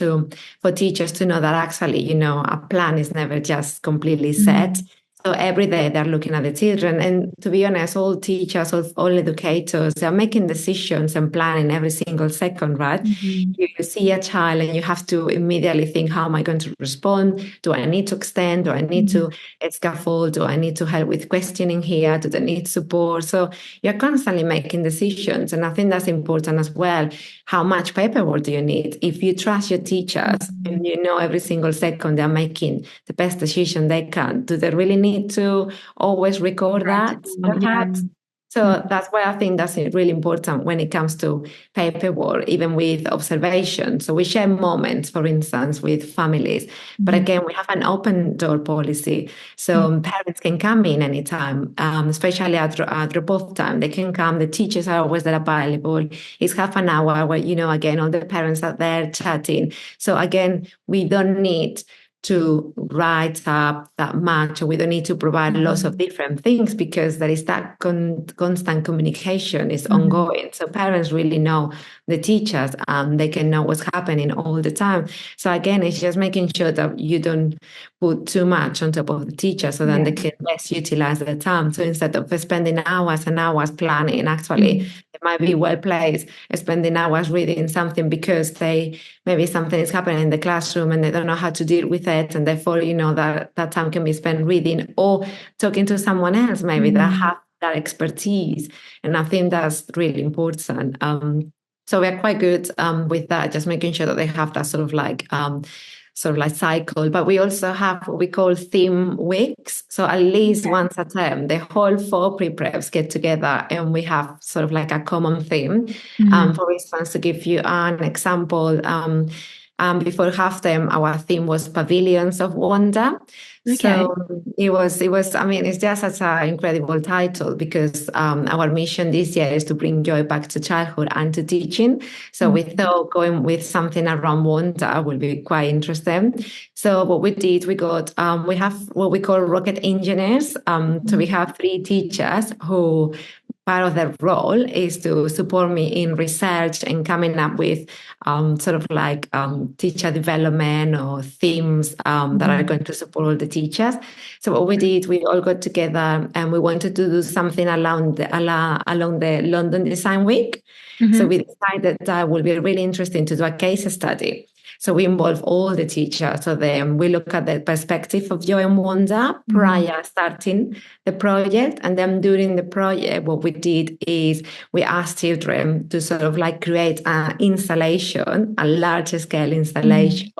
for teachers to know that actually, you know, a plan is never just completely set. So every day they're looking at the children. And to be honest, all teachers, all educators, they're making decisions and planning every single second, right? You see a child and you have to immediately think, how am I going to respond? Do I need to extend? Do I need to scaffold? Do I need to help with questioning here? Do they need support? So you're constantly making decisions. And I think that's important as well. How much paperwork do you need? If you trust your teachers and you know every single second they're making the best decision they can, do they really need to always record that perhaps? So that's why I think that's really important when it comes to paperwork, even with observation. So we share moments, for instance, with families. But again, we have an open door policy. So parents can come in anytime, especially at drop-off time. They can come. The teachers are always there available. It's half an hour where, you know, again, all the parents are there chatting. So again, we don't need to write up that much, or we don't need to provide lots of different things, because there is that constant communication is ongoing. So parents really know the teachers, they can know what's happening all the time. So again, it's just making sure that you don't put too much on top of the teacher, so then they can best utilize their time. So instead of spending hours and hours planning, actually it might be well placed spending hours reading something, because maybe something is happening in the classroom and they don't know how to deal with it, and therefore, you know, that time can be spent reading or talking to someone else maybe that have that expertise. And I think that's really important. So we're quite good with that, just making sure that they have that sort of like cycle. But we also have what we call theme weeks. So at least once a term, the whole 4 pre-preps get together and we have sort of like a common theme. For instance, to give you an example, before half term, our theme was Pavilions of Wonder. So it was, I mean, it's just such an incredible title, because our mission this year is to bring joy back to childhood and to teaching. So we thought going with something around wonder would be quite interesting. So what we did, we have what we call rocket engineers. So we have 3 teachers who, part of their role is to support me in research and coming up with sort of like teacher development or themes that are going to support all the teachers. So what we did, we all got together and we wanted to do something along the London Design Week. So we decided that it would be really interesting to do a case study. So we involve all the teachers. So then we look at the perspective of joy and wonder prior starting the project. And then during the project, what we did is we asked children to sort of like create an installation, a large scale installation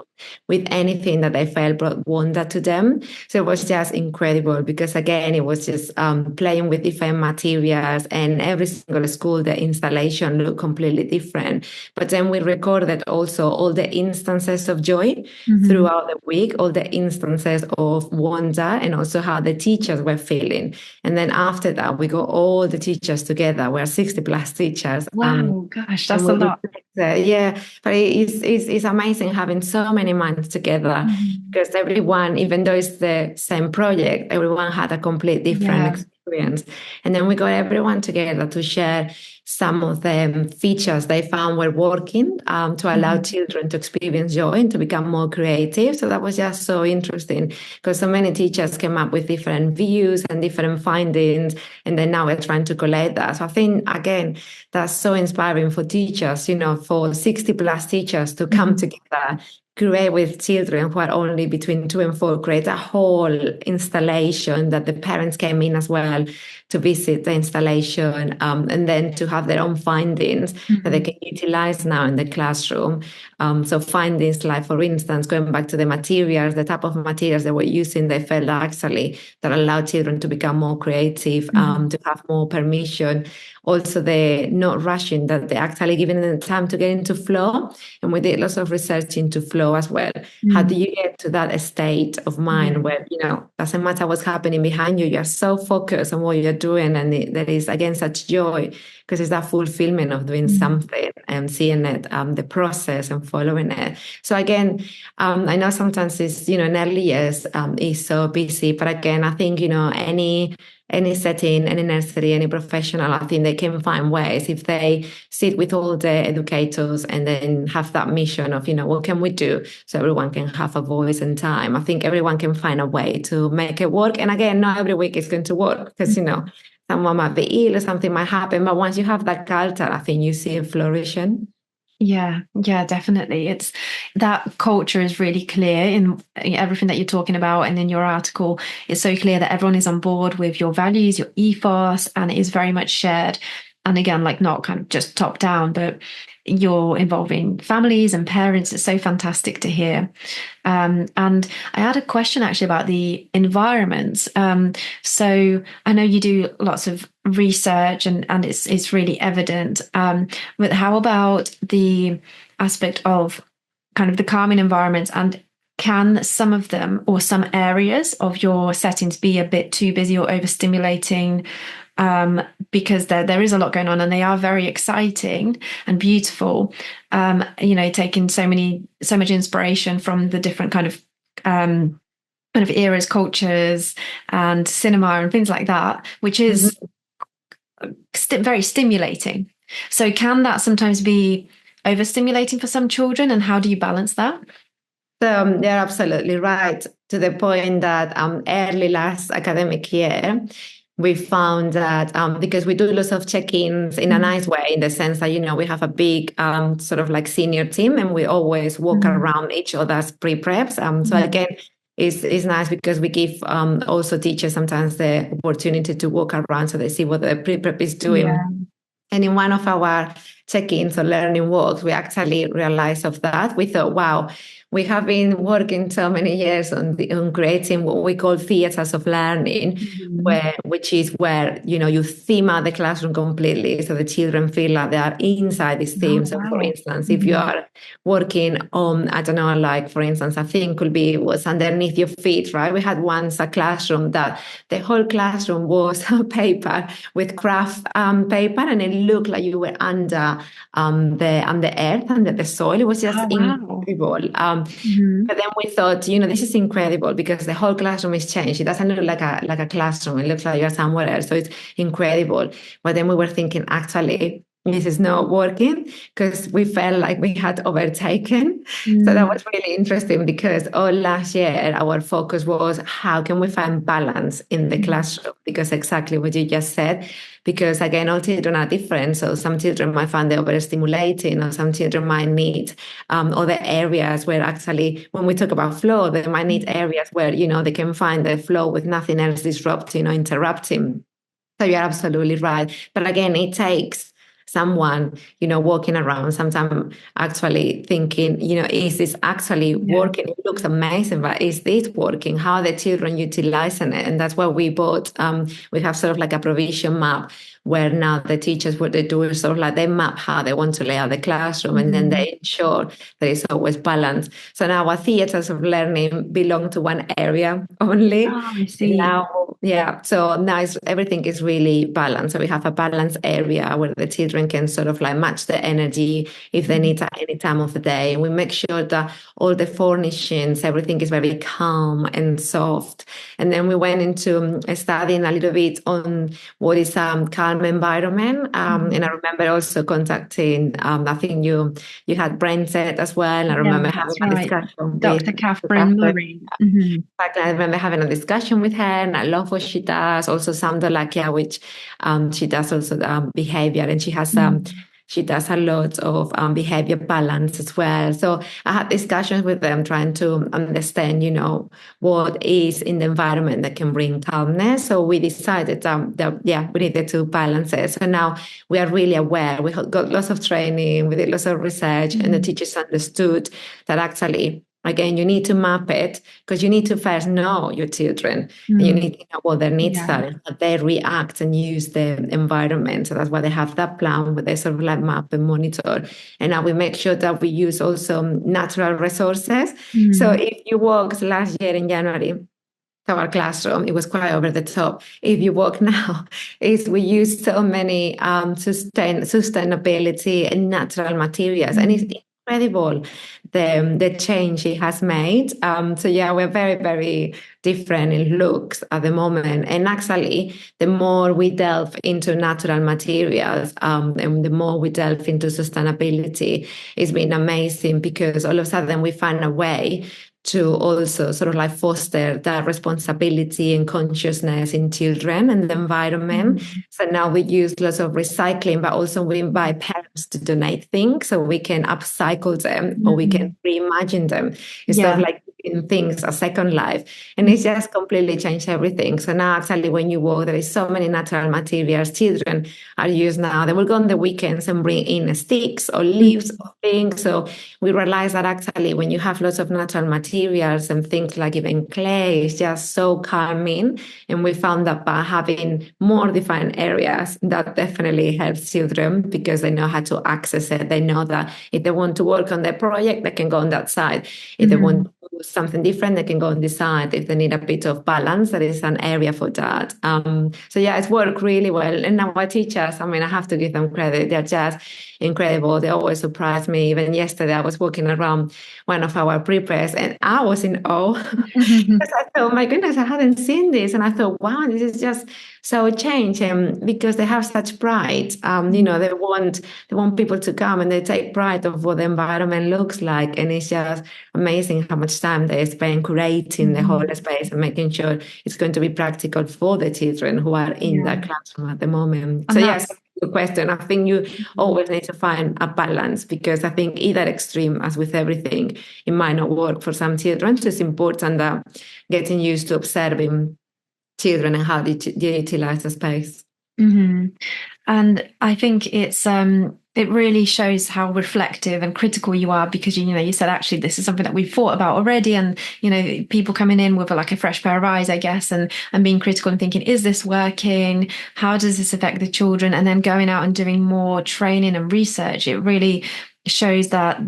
with anything that they felt brought wonder to them. So it was just incredible, because again, it was just playing with different materials, and every single school, the installation looked completely different. But then we recorded also all the instances of joy throughout the week, all the instances of wonder, and also how the teachers were feeling. And then after that, we got all the teachers together. We're 60 plus teachers. Wow, gosh, that's a lot. Yeah, but it's amazing having so many minds together, because everyone, even though it's the same project, everyone had a complete different experience. And then we got everyone together to share some of the features they found were working to allow children to experience joy and to become more creative. So that was just so interesting, because so many teachers came up with different views and different findings, and then now we're trying to collate that. So I think, again, that's so inspiring for teachers, you know, for 60 plus teachers to come together, create with children who are only between 2 and 4, create a whole installation that the parents came in as well to visit the installation, and then to have their own findings that they can utilize now in the classroom. So findings like, for instance, going back to the materials, the type of materials they were using, they felt actually that allowed children to become more creative, to have more permission. Also, the not rushing, that they actually giving them time to get into flow. And we did lots of research into flow flow as well. How do you get to that state of mind where, doesn't matter what's happening behind you, you're so focused on what you're doing, and there is, again, such joy, because it's that fulfillment of doing something and seeing it, the process, and following it. So again, I know sometimes it's, in early years, it's so busy, but again, I think, any setting, any nursery, any professional, I think they can find ways if they sit with all the educators and then have that mission of, what can we do so everyone can have a voice and time. I think everyone can find a way to make it work. And again, not every week is going to work, because, someone might be ill or something might happen. But once you have that culture, I think you see it flourishing. Yeah, definitely. It's that culture is really clear in everything that you're talking about, and in your article, it's so clear that everyone is on board with your values, your ethos, and it is very much shared. And again, like, not kind of just top down, but you're involving families and parents. It's so fantastic to hear. And I had a question actually about the environments. So I know you do lots of research, and it's really evident. But how about the aspect of kind of the calming environments, and can some of them, or some areas of your settings, be a bit too busy or overstimulating? Because there is a lot going on, and they are very exciting and beautiful. Taking so much inspiration from the different kind of eras, cultures, and cinema and things like that, which is very stimulating. So can that sometimes be overstimulating for some children, and how do you balance that? So you're absolutely right, to the point that early last academic year, we found that because we do lots of check-ins in a nice way, in the sense that, we have a big sort of like senior team, and we always walk around each other's pre-preps. So again, it's nice because we give also teachers sometimes the opportunity to walk around so they see what the pre-prep is doing. Yeah. And in one of our check-ins or learning walks, we actually realized of that. We thought, wow, we have been working so many years on creating what we call theaters of learning, which is where, you theme out the classroom completely, so the children feel like they are inside these themes. So for instance, if you are working on, I don't know, like, for instance, a thing could be what's underneath your feet, right? We had once a classroom that the whole classroom was paper with craft paper, and it looked like you were under the earth, under the soil. It was just incredible. But then we thought, this is incredible, because the whole classroom is changed. It doesn't look like a classroom. It looks like you're somewhere else. So it's incredible. But then we were thinking, actually, this is not working, because we felt like we had overtaken. So that was really interesting, because all last year our focus was, how can we find balance in the classroom? Because exactly what you just said, because again, all children are different. So some children might find it overstimulating, or some children might need other areas where, actually, when we talk about flow, they might need areas where, they can find the flow with nothing else disrupting or interrupting. So you're absolutely right. But again, it takes someone, walking around, sometimes actually thinking, is this actually working? It looks amazing, but is this working? How are the children utilizing it? And that's what we bought. We have sort of like a provision map, where now the teachers, what they do is sort of like they map how they want to lay out the classroom, and then they ensure that it's always balanced. So now our theaters of learning belong to one area only. Oh, I see. So now everything is really balanced. So we have a balanced area where the children can sort of like match the energy if they need at any time of the day. And we make sure that all the furnishings, everything is very calm and soft. And then we went into studying a little bit on what is calm environment. And I remember also contacting, I think you had Brent as well. And I remember having a discussion Dr. with Catherine Murray. I remember having a discussion with her, and I love what she does. Also, Samdolakia, which she does also behavior, and she has she does a lot of behavior balance as well. So I had discussions with them, trying to understand, what is in the environment that can bring calmness. So we decided that we needed to balance it. So now we are really aware. We got lots of training, we did lots of research, and the teachers understood that actually again, you need to map it because you need to first know your children and you Mm. need to know what their needs Yeah. are and how they react and use the environment. So that's why they have that plan where they sort of like map and monitor. And now we make sure that we use also natural resources. So Mm. if you walked last year in January, our classroom, it was quite over the top. If you walk now, is we use so many sustainability and natural materials, and it's Mm. incredible the change it has made. So yeah, we're very very different in looks at the moment, and actually, the more we delve into natural materials, and the more we delve into sustainability, it's been amazing because all of a sudden we find a way to also sort of like foster that responsibility and consciousness in children and the environment. Mm. So now we use lots of recycling, but also we invite parents to donate things so we can upcycle them or we can Mm. reimagine them instead of Yeah. like giving things a second life. And Mm. it's just completely changed everything. So now actually when you walk, there is so many natural materials. Children are used now. They will go on the weekends and bring in sticks or leaves Mm. or things. So we realize that actually when you have lots of natural materials and things like even clay, it's just so calming. And we found that by having more defined areas, that definitely helps children because they know how to access it. They know that if they want to work on their project, they can go on that side. If they want Mm. to do something different, they can go on this side. If they need a bit of balance, there is an area for that. So yeah, it's worked really well. And our teachers, I mean, I have to give them credit. They're just incredible. They always surprise me. Even yesterday, I was walking around one of our prepares and I was in awe because I thought, my goodness, I hadn't seen this. And I thought, wow, this is just so changed. And because they have such pride, they want people to come and they take pride of what the environment looks like. And it's just amazing how much time they spend curating the whole Mm. space and making sure it's going to be practical for the children who are in Yeah. that classroom at the moment. So And yes, that's good question. I think you Mhm. always need to find a balance because I think either extreme, as with everything, it might not work for some children. So it's important that getting used to observing children and how they utilize the space. Mhm. And I think it really shows how reflective and critical you are because you said actually this is something that we've thought about already, and people coming in with like a fresh pair of eyes, I guess, and being critical and thinking, is this working? How does this affect the children? And then going out and doing more training and research. It really shows that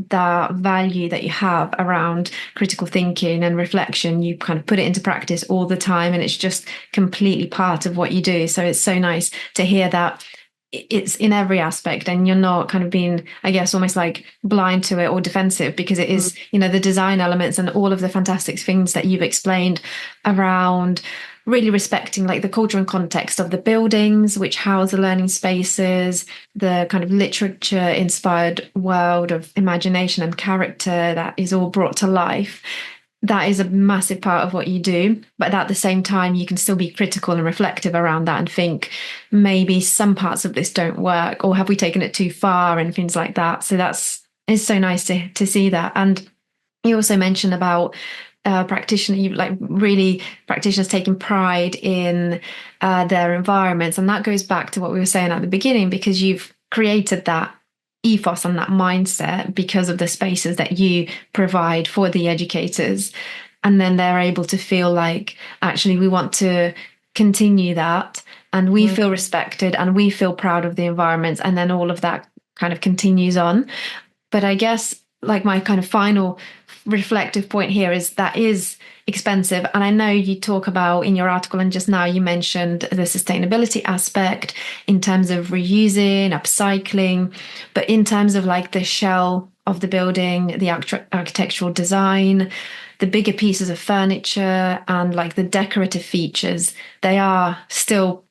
value that you have around critical thinking and reflection. You kind of put it into practice all the time, and it's just completely part of what you do. So it's so nice to hear that it's in every aspect and you're not kind of being, I guess, almost like blind to it or defensive because it is, the design elements and all of the fantastic things that you've explained around really respecting like the culture and context of the buildings which house the learning spaces, the kind of literature inspired world of imagination and character that is all brought to life. That is a massive part of what you do. But at the same time, you can still be critical and reflective around that and think maybe some parts of this don't work, or have we taken it too far and things like that. So it's so nice to see that. And you also mentioned about you like really practitioners taking pride in their environments, and that goes back to what we were saying at the beginning because you've created that ethos and that mindset because of the spaces that you provide for the educators, and then they're able to feel like actually we want to continue that, and we feel respected and we feel proud of the environments, and then all of that kind of continues on. But I guess like my kind of final reflective point here is that is expensive. And I know you talk about in your article, and just now you mentioned the sustainability aspect in terms of reusing, upcycling, but in terms of like the shell of the building, the architectural design, the bigger pieces of furniture, and like the decorative features, they are still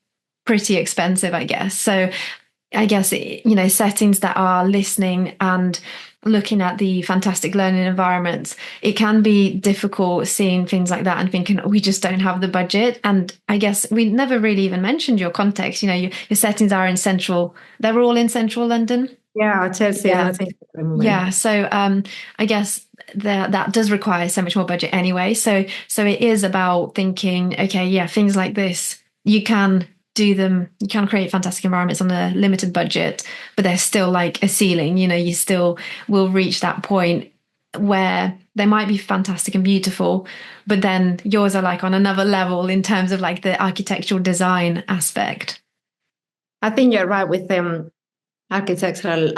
pretty expensive, I guess. So I guess, settings that are listening and looking at the fantastic learning environments, it can be difficult seeing things like that and thinking, oh, we just don't have the budget. And I guess we never really even mentioned your context. Your settings are in they're all in central London. Yeah, Chelsea, Yeah. I think at the moment. Yeah. So I guess that does require so much more budget anyway. So it is about thinking, okay, yeah, things like this, you can do them, you can create fantastic environments on a limited budget, but there's still like a ceiling, you still will reach that point where they might be fantastic and beautiful, but then yours are like on another level in terms of like the architectural design aspect. I think you're right with the architectural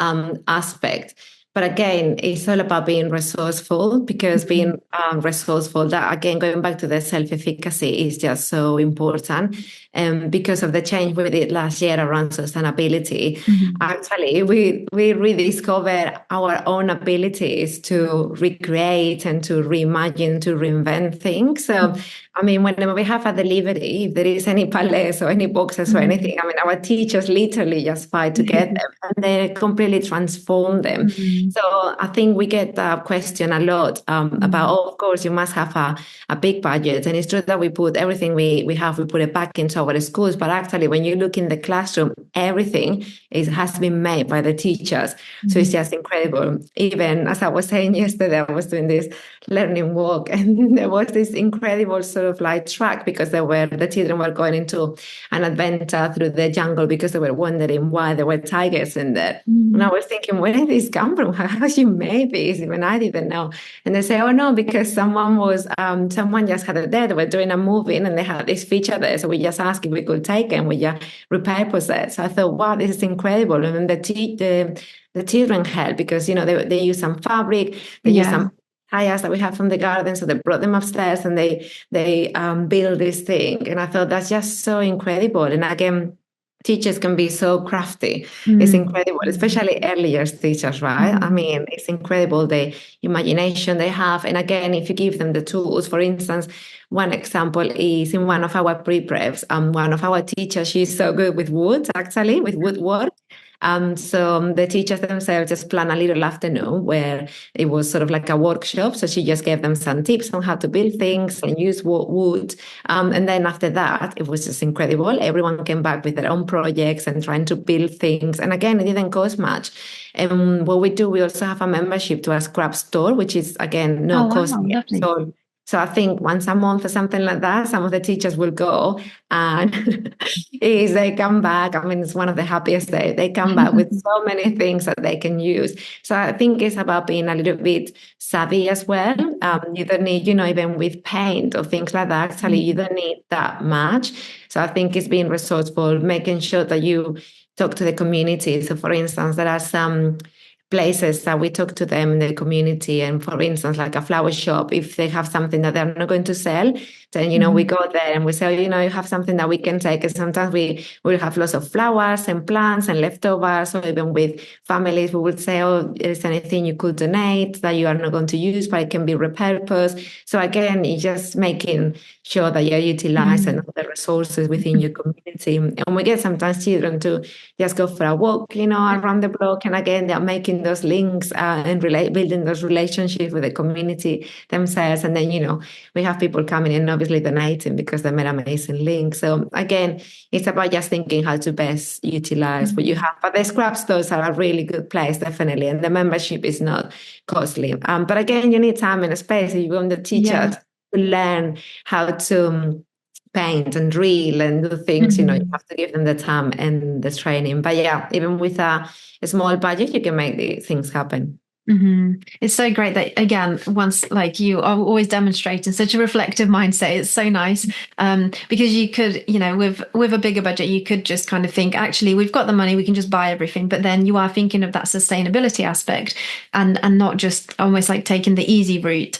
aspect. But again, it's all about being resourceful, because being resourceful, that again, going back to the self-efficacy is just so important. And because of the change we did last year around sustainability, Mhm. actually, we rediscovered our own abilities to recreate and to reimagine, to reinvent things. So, I mean, whenever we have a delivery, if there is any pallets or any boxes or Mhm. anything, I mean, our teachers literally just fight to get them, and they completely transform them. Mhm. So I think we get that question a lot about, Mhm. oh, of course, you must have a big budget. And it's true that we put everything we have, we put it back into our schools. But actually, when you look in the classroom, everything has been made by the teachers. So it's Mhm. just incredible. Even as I was saying yesterday, I was doing this learning walk, and there was this incredible sort of like track, because the children were going into an adventure through the jungle, because they were wondering why there were tigers in there. And I Mhm. was thinking, where did this come from? How you made this? Even I didn't know. And they say, oh no, because someone just had it there. They were doing a movie and they had this feature there. So we just asked if we could take it and we just repurpose it. So I thought, wow, this is incredible. And then the children helped, because, they use some fabric, they use Yeah. some tires that we have from the garden. So they brought them upstairs and they build this thing. And I thought that's just so incredible. And again, teachers can be so crafty. It's Mm. incredible, especially early years teachers, right? I Mhm. mean, it's incredible the imagination they have. And again, if you give them the tools, for instance, one example is in one of our pre-preps, one of our teachers, she's so good with wood, actually, with woodwork. So the teachers themselves just plan a little afternoon where it was sort of like a workshop. So she just gave them some tips on how to build things and use wood. And then after that, it was just incredible. Everyone came back with their own projects and trying to build things. And again, it didn't cost much. And what we do, we also have a membership to a scrap store, which is, again, no Oh, cost wow, yet. lovely. So I think once a month or something like that, some of the teachers will go, and is they come back. I mean, it's one of the happiest days. They come back with so many things that they can use. So I think it's about being a little bit savvy as well. You don't need, even with paint or things like that, actually, you don't need that much. So I think it's being resourceful, making sure that you talk to the community. So for instance, there are some places that we talk to them in the community, and for instance, like a flower shop, if they have something that they're not going to sell, then we Mhm. go there and we say, oh, you have something that we can take. And sometimes we will have lots of flowers and plants and leftovers, or even with families we would say, oh, is there anything you could donate that you are not going to use but it can be repurposed? So again, it's just making sure that you're utilizing Mhm. all the resources within your community. And we get sometimes children to just go for a walk, around the block. And again, they're making those links and building those relationships with the community themselves. And then, we have people coming in, obviously donating because they made amazing links. So again, it's about just thinking how to best utilize what you Mhm. have. But the scrap stores are a really good place, definitely. And the membership is not costly. But again, you need time and space. If you want the Yeah. teachers to learn how to paint and drill and do things, you Mhm. have to give them the time and the training. But yeah, even with a small budget, you can make the things happen. It's so great that again, once like you are always demonstrating such a reflective mindset. It's so nice because you could, with a bigger budget, you could just kind of think, actually, we've got the money, we can just buy everything. But then you are thinking of that sustainability aspect and not just almost like taking the easy route.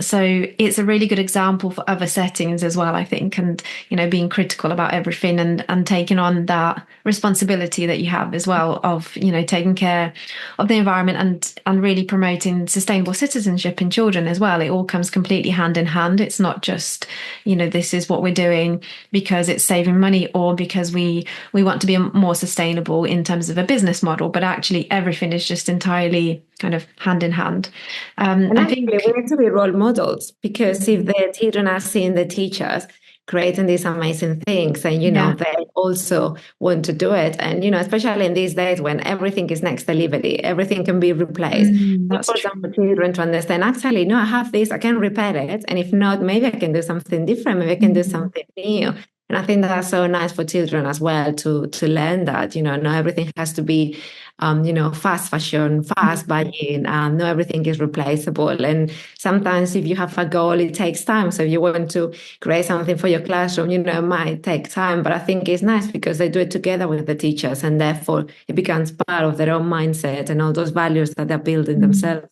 So it's a really good example for other settings as well, I think, and being critical about everything and taking on that responsibility that you have as well of taking care of the environment and really promoting sustainable citizenship in children as well. It all comes completely hand in hand. It's not just, this is what we're doing because it's saving money or because we want to be more sustainable in terms of a business model, but actually everything is just entirely kind of hand in hand. And I actually, we think, need to be role models, because if the children are seeing the teachers creating these amazing things, and yeah, they also want to do it, and especially in these days when everything is next delivery, everything can be replaced. It's that's important for true. children to understand. Actually, no, I have this, I can repair it, and if not, maybe I can do something different. Maybe I can do Mm, something new. And I think that's so nice for children as well to learn that, not everything has to be, fast fashion, fast buying, not everything is replaceable. And sometimes if you have a goal, it takes time. So if you want to create something for your classroom, it might take time. But I think it's nice because they do it together with the teachers, and therefore it becomes part of their own mindset and all those values that they're building themselves.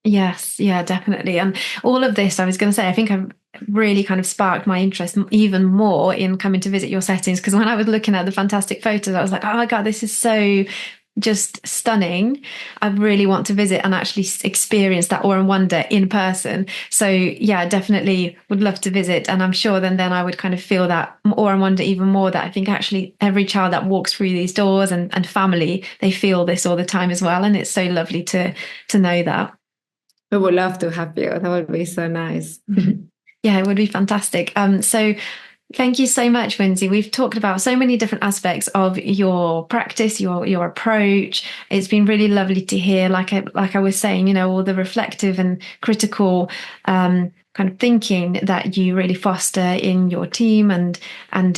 Yes, yeah, definitely. And all of this, I was going to say, I think I've really kind of sparked my interest even more in coming to visit your settings. Because when I was looking at the fantastic photos, I was like, oh my God, this is so just stunning. I really want to visit and actually experience that awe and wonder in person. So yeah, definitely would love to visit. And I'm sure then I would kind of feel that awe and wonder even more, that I think actually every child that walks through these doors and family, they feel this all the time as well. And it's so lovely to know that. We would love to have you. That would be so nice. Yeah, it would be fantastic. So thank you so much, Winsy. We've talked about so many different aspects of your practice, your approach. It's been really lovely to hear, like I was saying, all the reflective and critical kind of thinking that you really foster in your team and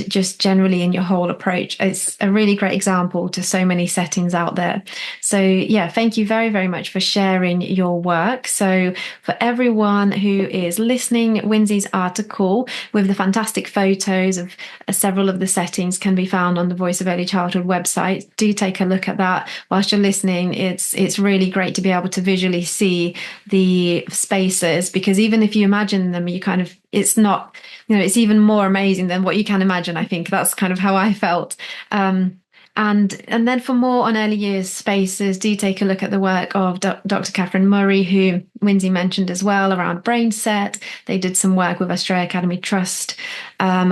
just generally in your whole approach. It's a really great example to so many settings out there. So yeah, thank you very, very much for sharing your work. So for everyone who is listening, Winsy's article with the fantastic photos of several of the settings can be found on the Voice of Early Childhood website. Do take a look at that whilst you're listening. It's really great to be able to visually see the spaces, because even if you imagine them, it's not, it's even more amazing than what you can imagine. I think that's kind of how I felt. And then for more on early years spaces, do take a look at the work of Dr. Catherine Murray, who Winsy mentioned as well, around brain set. They did some work with Astrea Academy Trust,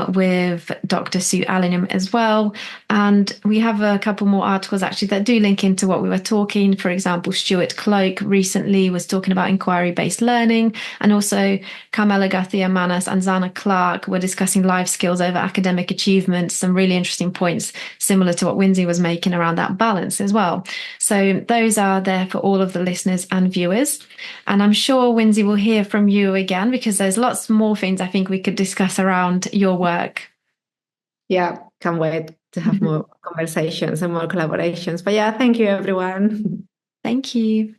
with Dr. Sue Allingham as well. And we have a couple more articles actually that do link into what we were talking. For example, Stuart Cloak recently was talking about inquiry-based learning, and also Carmela Garcia Manas and Zana Clark were discussing life skills over academic achievement. Some really interesting points similar to what Winsy was making around that balance as well. So those are there for all of the listeners and viewers. And I'm sure, Winsy, will hear from you again, because there's lots more things I think we could discuss around your work. Yeah, can't wait to have more conversations and more collaborations. But yeah, thank you, everyone. Thank you.